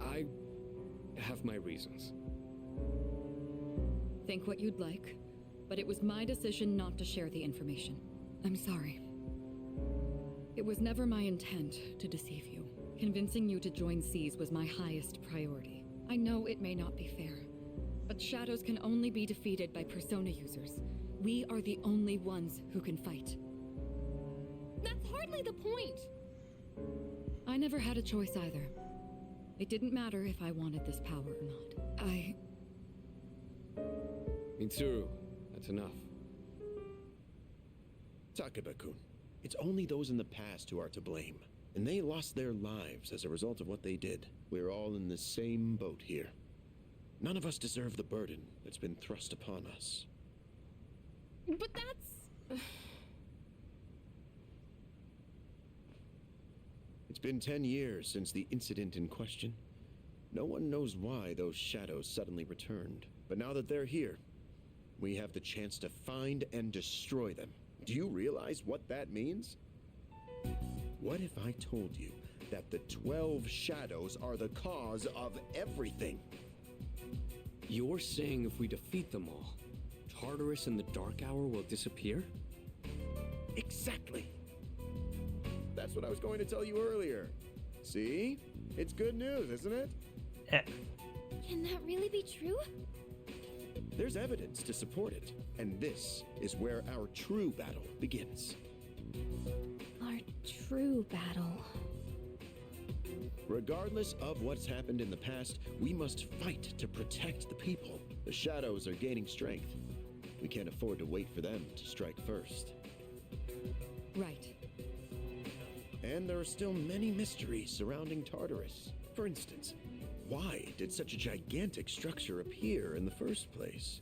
I have my reasons. Think what you'd like, but it was my decision not to share the information. I'm sorry. It was never my intent to deceive you. Convincing you to join C's was my highest priority. I know it may not be fair, but shadows can only be defeated by persona users. We are the only ones who can fight. That's hardly the point! I never had a choice either. It didn't matter if I wanted this power or not. Mitsuru, that's enough. Takeba-kun, it's only those in the past who are to blame. And they lost their lives as a result of what they did. We're all in the same boat here. None of us deserve the burden that's been thrust upon us. But that's... It's been 10 years since the incident in question. No one knows why those shadows suddenly returned. But now that they're here, we have the chance to find and destroy them. Do you realize what that means? What if I told you that the 12 shadows are the cause of everything. You're saying if we defeat them all, Tartarus and the Dark Hour will disappear? Exactly. That's what I was going to tell you earlier. See? It's good news, isn't it? Can that really be true? There's evidence to support it, and this is where our true battle begins. Our true battle. Regardless of what's happened in the past, we must fight to protect the people. The shadows are gaining strength. We can't afford to wait for them to strike first. Right. And there are still many mysteries surrounding Tartarus. For instance, why did such a gigantic structure appear in the first place?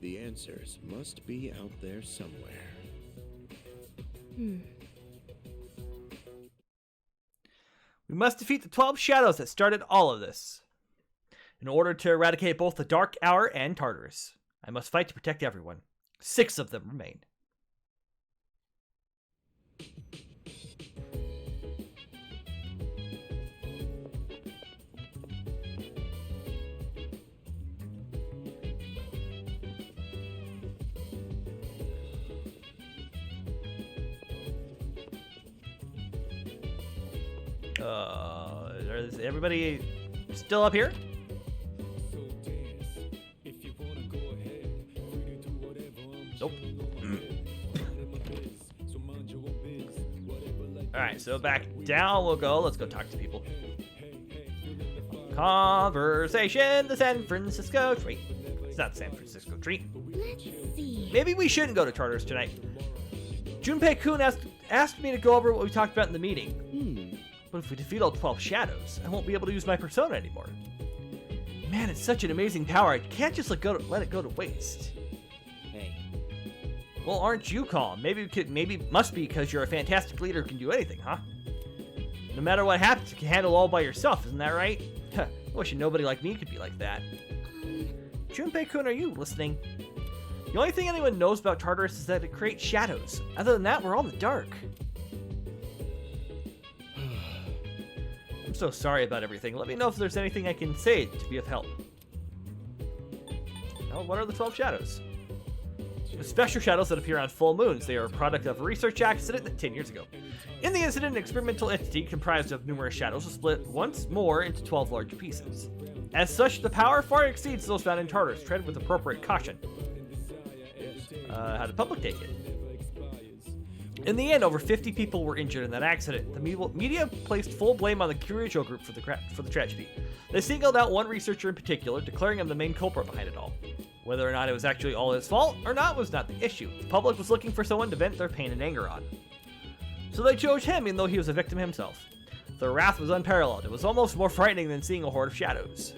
The answers must be out there somewhere. We must defeat the 12 shadows that started all of this. In order to eradicate both the Dark Hour and Tartarus, I must fight to protect everyone. 6 of them remain. Is everybody still up here? Nope. Alright, so back down we'll go. Let's go talk to people. Conversation, the San Francisco tree. It's not the San Francisco tree. Let's see. Maybe we shouldn't go to Tartarus tonight. Junpei-kun asked me to go over what we talked about in the meeting. But if we defeat all 12 shadows, I won't be able to use my persona anymore. Man, it's such an amazing power. I can't just let it go to waste. Hey. Well, aren't you calm? Maybe must be because you're a fantastic leader who can do anything, huh? No matter what happens, you can handle all by yourself, isn't that right? I wish nobody like me could be like that. Junpei-kun, are you listening? The only thing anyone knows about Tartarus is that it creates shadows. Other than that, we're all in the dark. I'm so sorry about everything. Let me know if there's anything I can say to be of help. Oh, what are the 12 shadows? The special shadows that appear on full moons. They are a product of a research accident 10 years ago. In the incident, an experimental entity comprised of numerous shadows was split once more into 12 large pieces. As such, the power far exceeds those found in Tartarus. Tread with appropriate caution. How did the public take it? In the end, over 50 people were injured in that accident. The media placed full blame on the Kirijo group for the tragedy. They singled out one researcher in particular, declaring him the main culprit behind it all. Whether or not it was actually all his fault or not was not the issue. The public was looking for someone to vent their pain and anger on. So they chose him, even though he was a victim himself. Their wrath was unparalleled. It was almost more frightening than seeing a horde of shadows.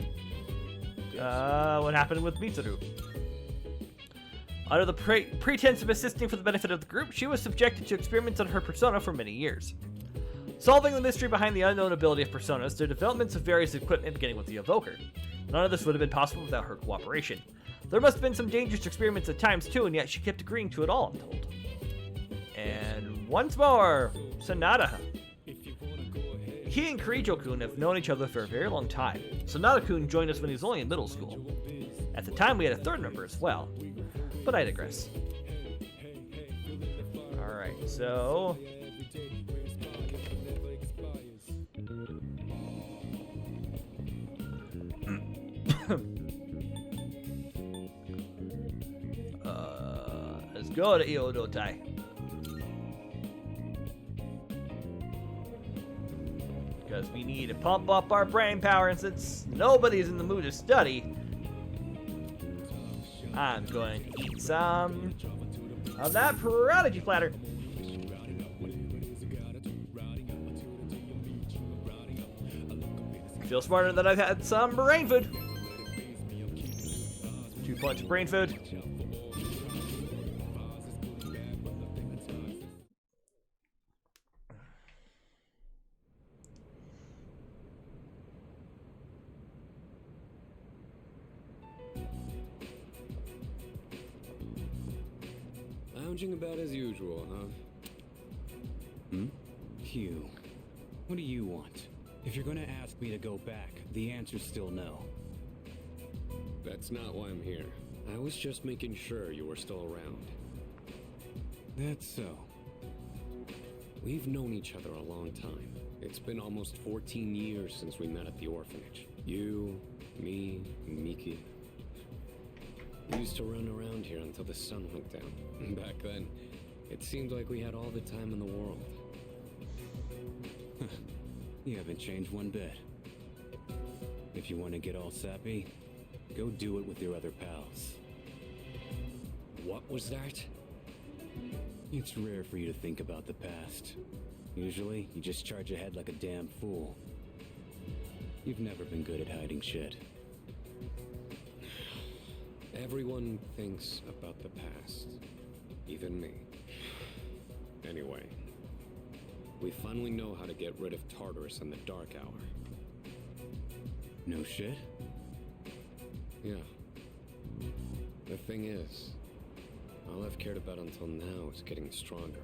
What happened with Mitsuru? Under the pretense of assisting for the benefit of the group, she was subjected to experiments on her persona for many years. Solving the mystery behind the unknown ability of personas, their developments of various equipment beginning with the Evoker. None of this would have been possible without her cooperation. There must have been some dangerous experiments at times too, and yet she kept agreeing to it all, I'm told. And once more, Sonata. He and Kirijo-kun have known each other for a very long time. Sonata-kun joined us when he was only in middle school. At the time, we had a third member as well. But I digress. Alright, so... let's go to Iodotai. Because we need to pump up our brain power, and since nobody's in the mood to study, I'm going to eat some of that Prodigy Platter. I feel smarter that I've had some brain food. 2 points of brain food. Lounging about as usual, huh? Hmm? Phew. What do you want? If you're gonna ask me to go back, the answer's still no. That's not why I'm here. I was just making sure you were still around. That's so. We've known each other a long time. It's been almost 14 years since we met at the orphanage. You, me, Miki. We used to run around here until the sun went down. Back then, it seemed like we had all the time in the world. You haven't changed one bit. If you want to get all sappy, go do it with your other pals. What was that? It's rare for you to think about the past. Usually, you just charge ahead like a damn fool. You've never been good at hiding shit. Everyone thinks about the past. Even me. Anyway, we finally know how to get rid of Tartarus in the Dark Hour. No shit? Yeah. The thing is, all I've cared about until now is getting stronger.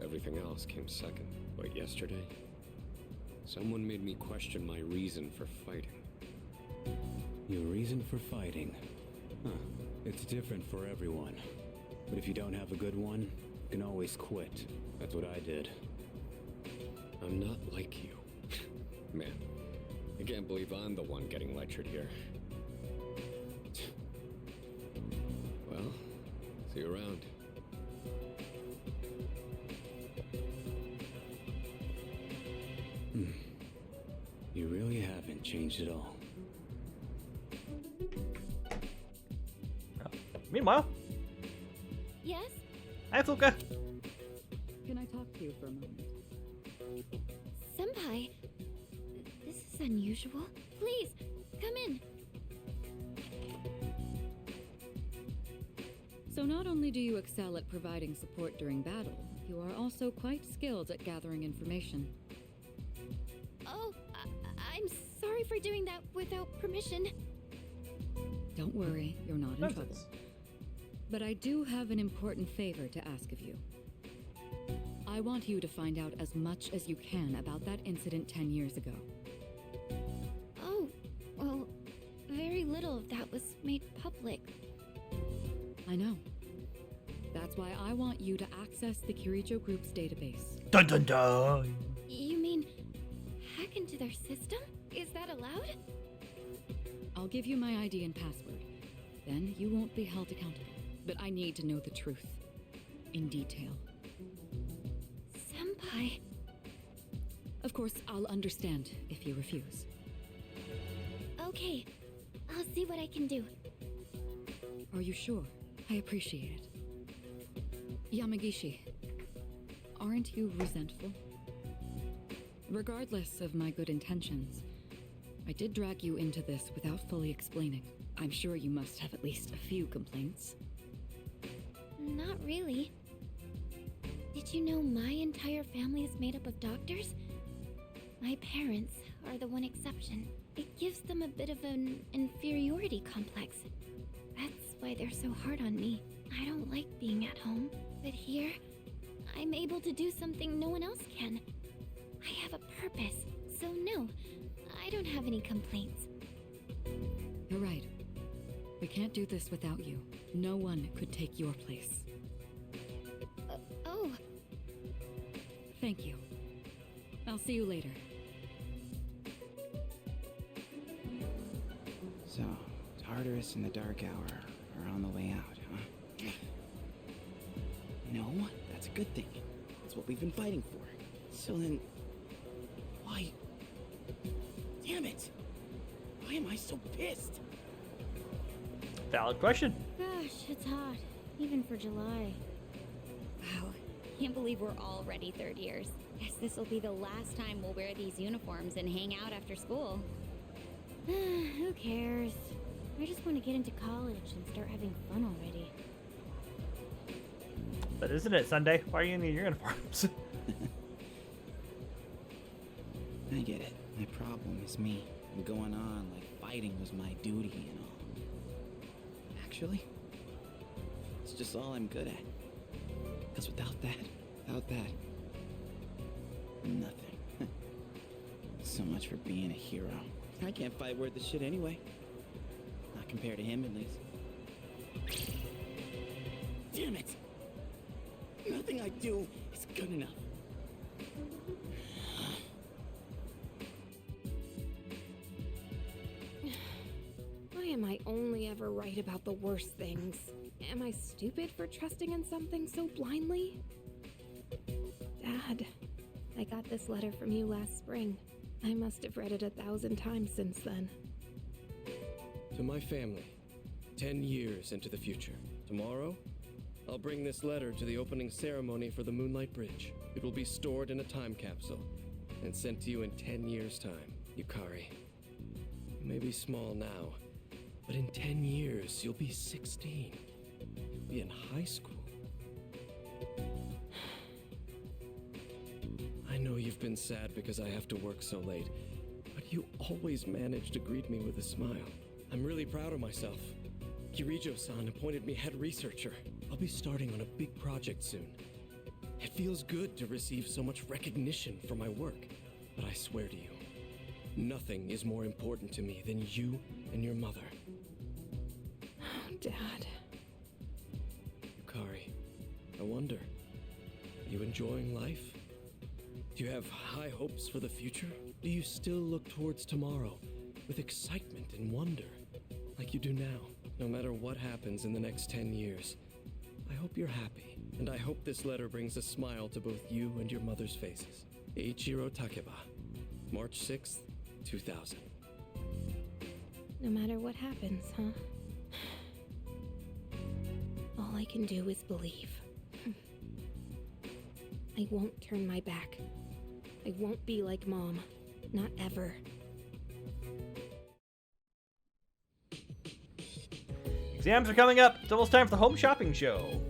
Everything else came second. But yesterday, someone made me question my reason for fighting. Your reason for fighting? Huh. It's different for everyone. But if you don't have a good one, you can always quit. That's what I did. I'm not like you. Man, I can't believe I'm the one getting lectured here. Well, see you around. You really haven't changed at all. Meanwhile, Yes? hi Fluka. Can I talk to you for a moment? Senpai, this is unusual. Please, come in. So not only do you excel at providing support during battle, you are also quite skilled at gathering information. Oh, I'm sorry for doing that without permission. Don't worry, you're not in trouble. But I do have an important favor to ask of you. I want you to find out as much as you can about that incident 10 years ago. Oh, well, very little of that was made public. I know. That's why I want you to access the Kirijo Group's database. Dun dun dun. You mean hack into their system? Is that allowed? I'll give you my ID and password. Then you won't be held accountable. But I need to know the truth. In detail. Senpai. Of course, I'll understand if you refuse. Okay, I'll see what I can do. Are you sure? I appreciate it. Yamagishi, aren't you resentful? Regardless of my good intentions, I did drag you into this without fully explaining. I'm sure you must have at least a few complaints. Not really. Did you know my entire family is made up of doctors? My parents are the one exception. It gives them a bit of an inferiority complex. That's why they're so hard on me. I don't like being at home, but here, I'm able to do something no one else can. I have a purpose, so no, I don't have any complaints. You're right. We can't do this without you. No one could take your place. Oh. Thank you. I'll see you later. So, Tartarus and the Dark Hour are on the way out, huh? No, that's a good thing. That's what we've been fighting for. So then, why? Damn it! Why am I so pissed? Valid question. Gosh, it's hot, even for July. Wow, can't believe we're already third years. Guess this will be the last time we'll wear these uniforms and hang out after school. Who cares? I just want to get into college and start having fun already. But isn't it Sunday? Why are you in your uniforms? I get it. My problem is me. I'm going on like fighting was my duty and all. Actually, it's just all I'm good at. Because without that, nothing. so much for being a hero. I can't fight worth the shit anyway. Not compared to him, at least. Damn it! Nothing I do is good enough. Why am I only ever right about the worst things? Am I stupid for trusting in something so blindly? Dad, I got this letter from you last spring. I must have read it 1,000 times since then. To my family, 10 years into the future. Tomorrow, I'll bring this letter to the opening ceremony for the Moonlight Bridge. It will be stored in a time capsule and sent to you in 10 years' time. Yukari, you may be small now, but in 10 years, you'll be 16. You'll be in high school. I know you've been sad because I have to work so late, but you always manage to greet me with a smile. I'm really proud of myself. Kirijo-san appointed me head researcher. I'll be starting on a big project soon. It feels good to receive so much recognition for my work, but I swear to you, nothing is more important to me than you and your mother. Oh, Dad. Yukari, I wonder, are you enjoying life? Do you have high hopes for the future? Do you still look towards tomorrow with excitement and wonder, like you do now? No matter what happens in the next 10 years, I hope you're happy, and I hope this letter brings a smile to both you and your mother's faces. Eiichiro Takeba, March 6th, 2000. No matter what happens, huh? All I can do is believe. I won't turn my back. I won't be like Mom. Not ever. Exams are coming up. It's almost time for the home shopping show.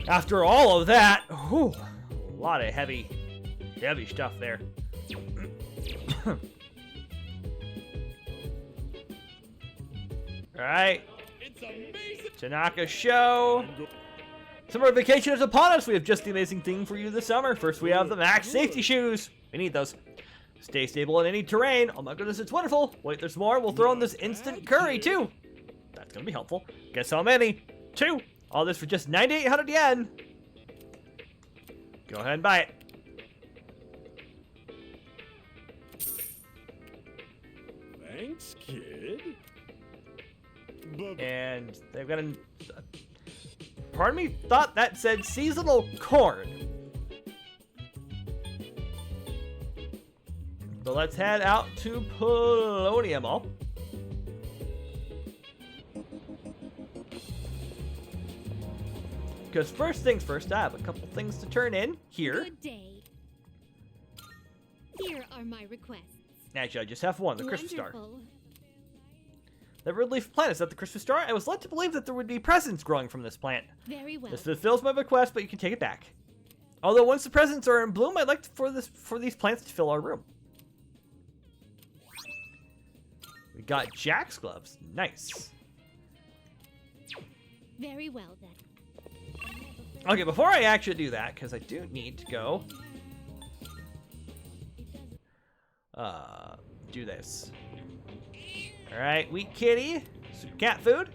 After all of that, whew, a lot of heavy stuff there. Alright. Tanaka show. Summer vacation is upon us. We have just the amazing thing for you this summer. First, we have the Max safety shoes. We need those. Stay stable in any terrain. Oh my goodness, it's wonderful. Wait, there's more. We'll throw in this instant curry, too. That's going to be helpful. Guess how many? 2. All this for just 9,800 yen. Go ahead and buy it. Thanks, kid. And they've got a... Part of me thought that said seasonal corn. So let's head out to Polonia Mall. Because first things first, I have a couple things to turn in here. Good day. Here are my requests. Actually, I just have one, the Christmas star. Wonderful. The red leaf plant, is that the Christmas star? I was led to believe that there would be presents growing from this plant. Very well. This fulfills my request, but you can take it back. Although once the presents are in bloom, I'd like for these plants to fill our room. We got Jack's gloves. Nice. Very well then. Okay, before I actually do that, because I do need to go do this. Alright, wheat kitty. Some cat food.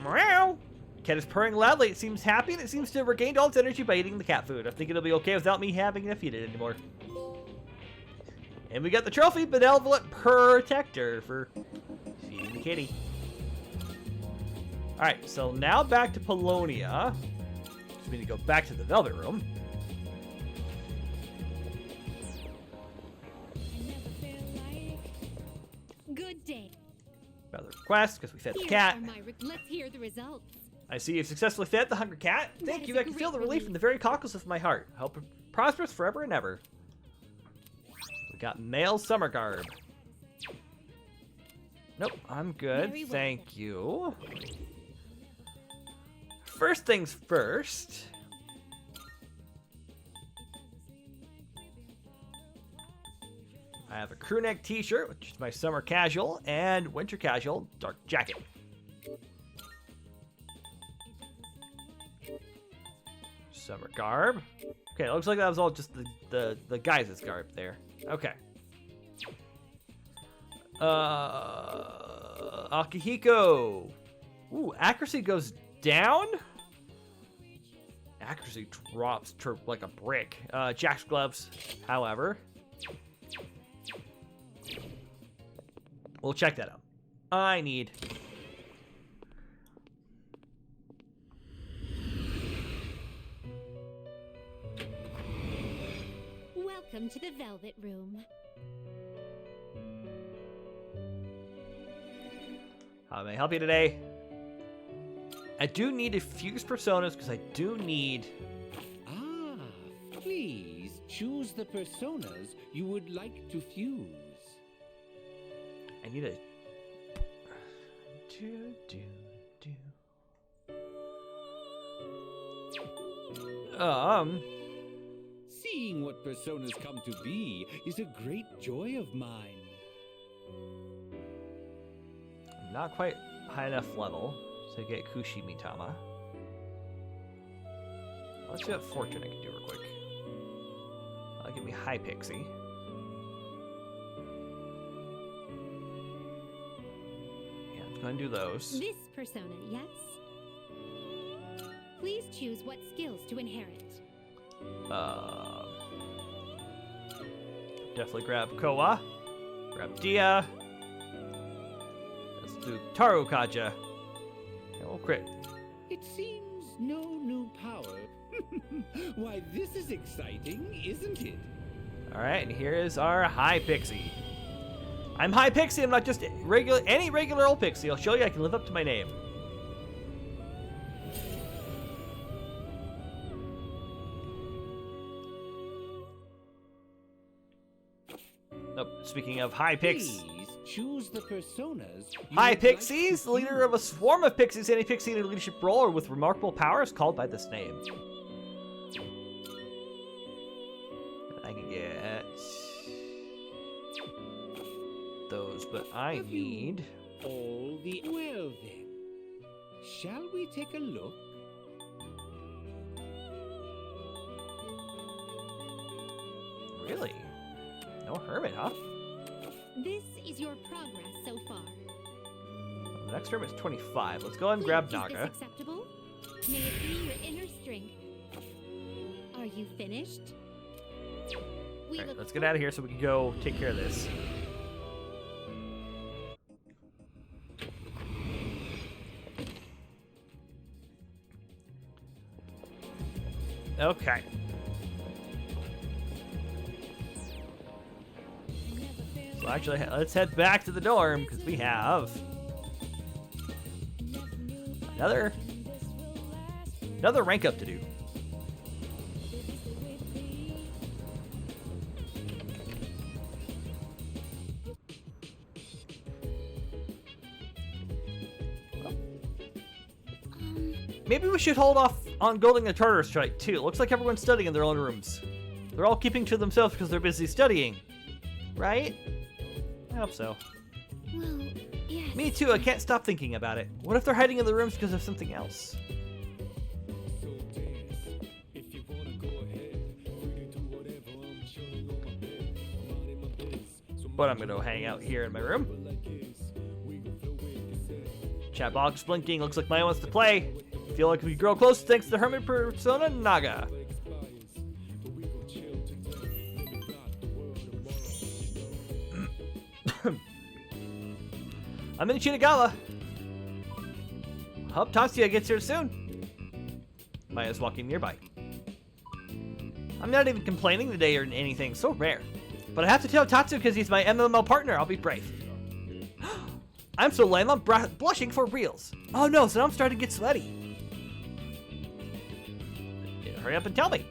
Meow. Cat is purring loudly. It seems happy and it seems to have regained all its energy by eating the cat food. I think it'll be okay without me having to feed it anymore. And we got the trophy benevolent protector for feeding the kitty. Alright, so now back to Polonia. Just need to go back to the Velvet Room. Good day. Another request, because we fed the cat. Let's hear the results. I see you've successfully fed the hungry cat. Thank you, I can feel the relief in the very cockles of my heart. I hope it prospers forever and ever. We got male summer garb. Nope, I'm good. Very well. Thank you. First things first. I have a crew neck t-shirt, which is my summer casual, and winter casual dark jacket. Summer garb. Okay, it looks like that was all just the guys' garb there. Okay. Akihiko. Ooh, accuracy goes down? Accuracy drops like a brick. Jack's gloves, however. We'll check that out. I need... Welcome to the Velvet Room. How may I help you today? I do need to fuse personas because I do need... Ah, please choose the personas you would like to fuse. I need a... Seeing what personas come to be is a great joy of mine. I'm not quite high enough level to get Kushi Mitama. Let's see what fortune I can do real quick. Give me High Pixie. Yeah, I'm going to do those. This persona, yes? Please choose what skills to inherit. Definitely grab Koa. Grab Dia. Let's do Taru Kaja. And we'll crit. It seems no new power. Why, this is exciting, isn't it? Alright, and here is our High Pixie. I'm High Pixie, I'm not just any regular old pixie. I'll show you I can live up to my name. Oh, speaking of High Pix. Please choose the personas. High Pixies, the leader of a swarm of pixies, any pixie in a leadership role or with remarkable powers called by this name. I can get those, but I need all the... Well then, shall we take a look? Really? No hermit, huh? This is your progress so far. The next hermit is 25. Let's go and grab Is Naga. this acceptable? May it be your inner strength. Are you finished? Alright, let's get out of here so we can go take care of this. Okay. So actually, let's head back to the dorm because we have another rank up to do. Maybe we should hold off on building the Tartar strike too. It looks like everyone's studying in their own rooms. They're all keeping to themselves because they're busy studying. Right? I hope so. Well, yes. Me too, I can't stop thinking about it. What if they're hiding in the rooms because of something else? But I'm gonna hang out here in my room. Chat box blinking, looks like Maya wants to play. Feel like we grow close thanks to Hermit Persona Naga. I'm in Shinagawa. Hope Tatsuya gets here soon. Maya's walking nearby. I'm not even complaining today or anything, so rare. But I have to tell Tatsu because he's my MMO partner. I'll be brave. I'm so lame, I'm blushing for reals. Oh no, so now I'm starting to get sweaty. Yeah, hurry up and tell me.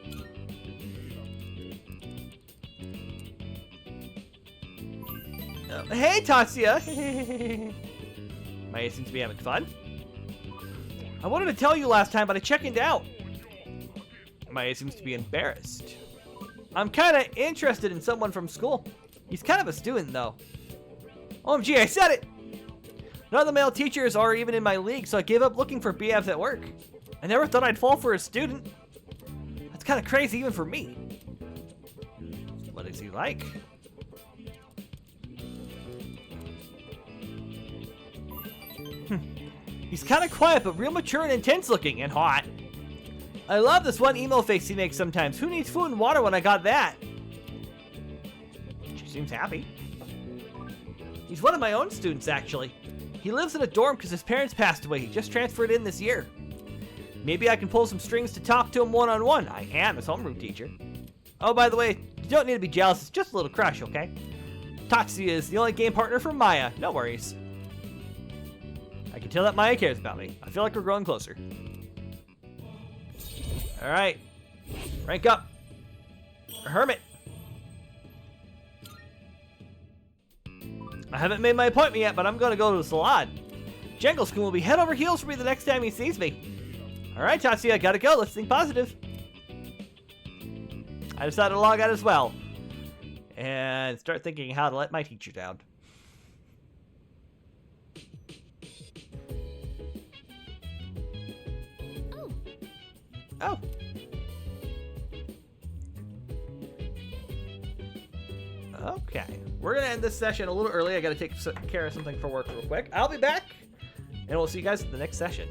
Hey, Tatsuya. Maya seems to be having fun. I wanted to tell you last time, but I chickened out. Maya seems to be embarrassed. I'm kind of interested in someone from school. He's kind of a student, though. OMG, I said it! None of the male teachers are even in my league, so I gave up looking for BFs at work. I never thought I'd fall for a student. That's kind of crazy even for me. What is he like? He's kind of quiet, but real mature and intense looking, and hot. I love this one emo face he makes sometimes. Who needs food and water when I got that? She seems happy. He's one of my own students, actually. He lives in a dorm because his parents passed away. He just transferred in this year. Maybe I can pull some strings to talk to him one-on-one. I am his homeroom teacher. Oh, by the way, you don't need to be jealous. It's just a little crush, okay? Tatsuya is the only game partner for Maya. No worries. I can tell that Maya cares about me. I feel like we're growing closer. Alright. Rank up. Hermit. I haven't made my appointment yet, but I'm gonna go to the salon. Jangle-kun will be head over heels for me the next time he sees me. Alright, Tatsuya, gotta go. Let's think positive. I decided to log out as well. And start thinking how to let my teacher down. Oh. Okay. We're going to end this session a little early. I got to take care of something for work real quick. I'll be back, and we'll see you guys in the next session.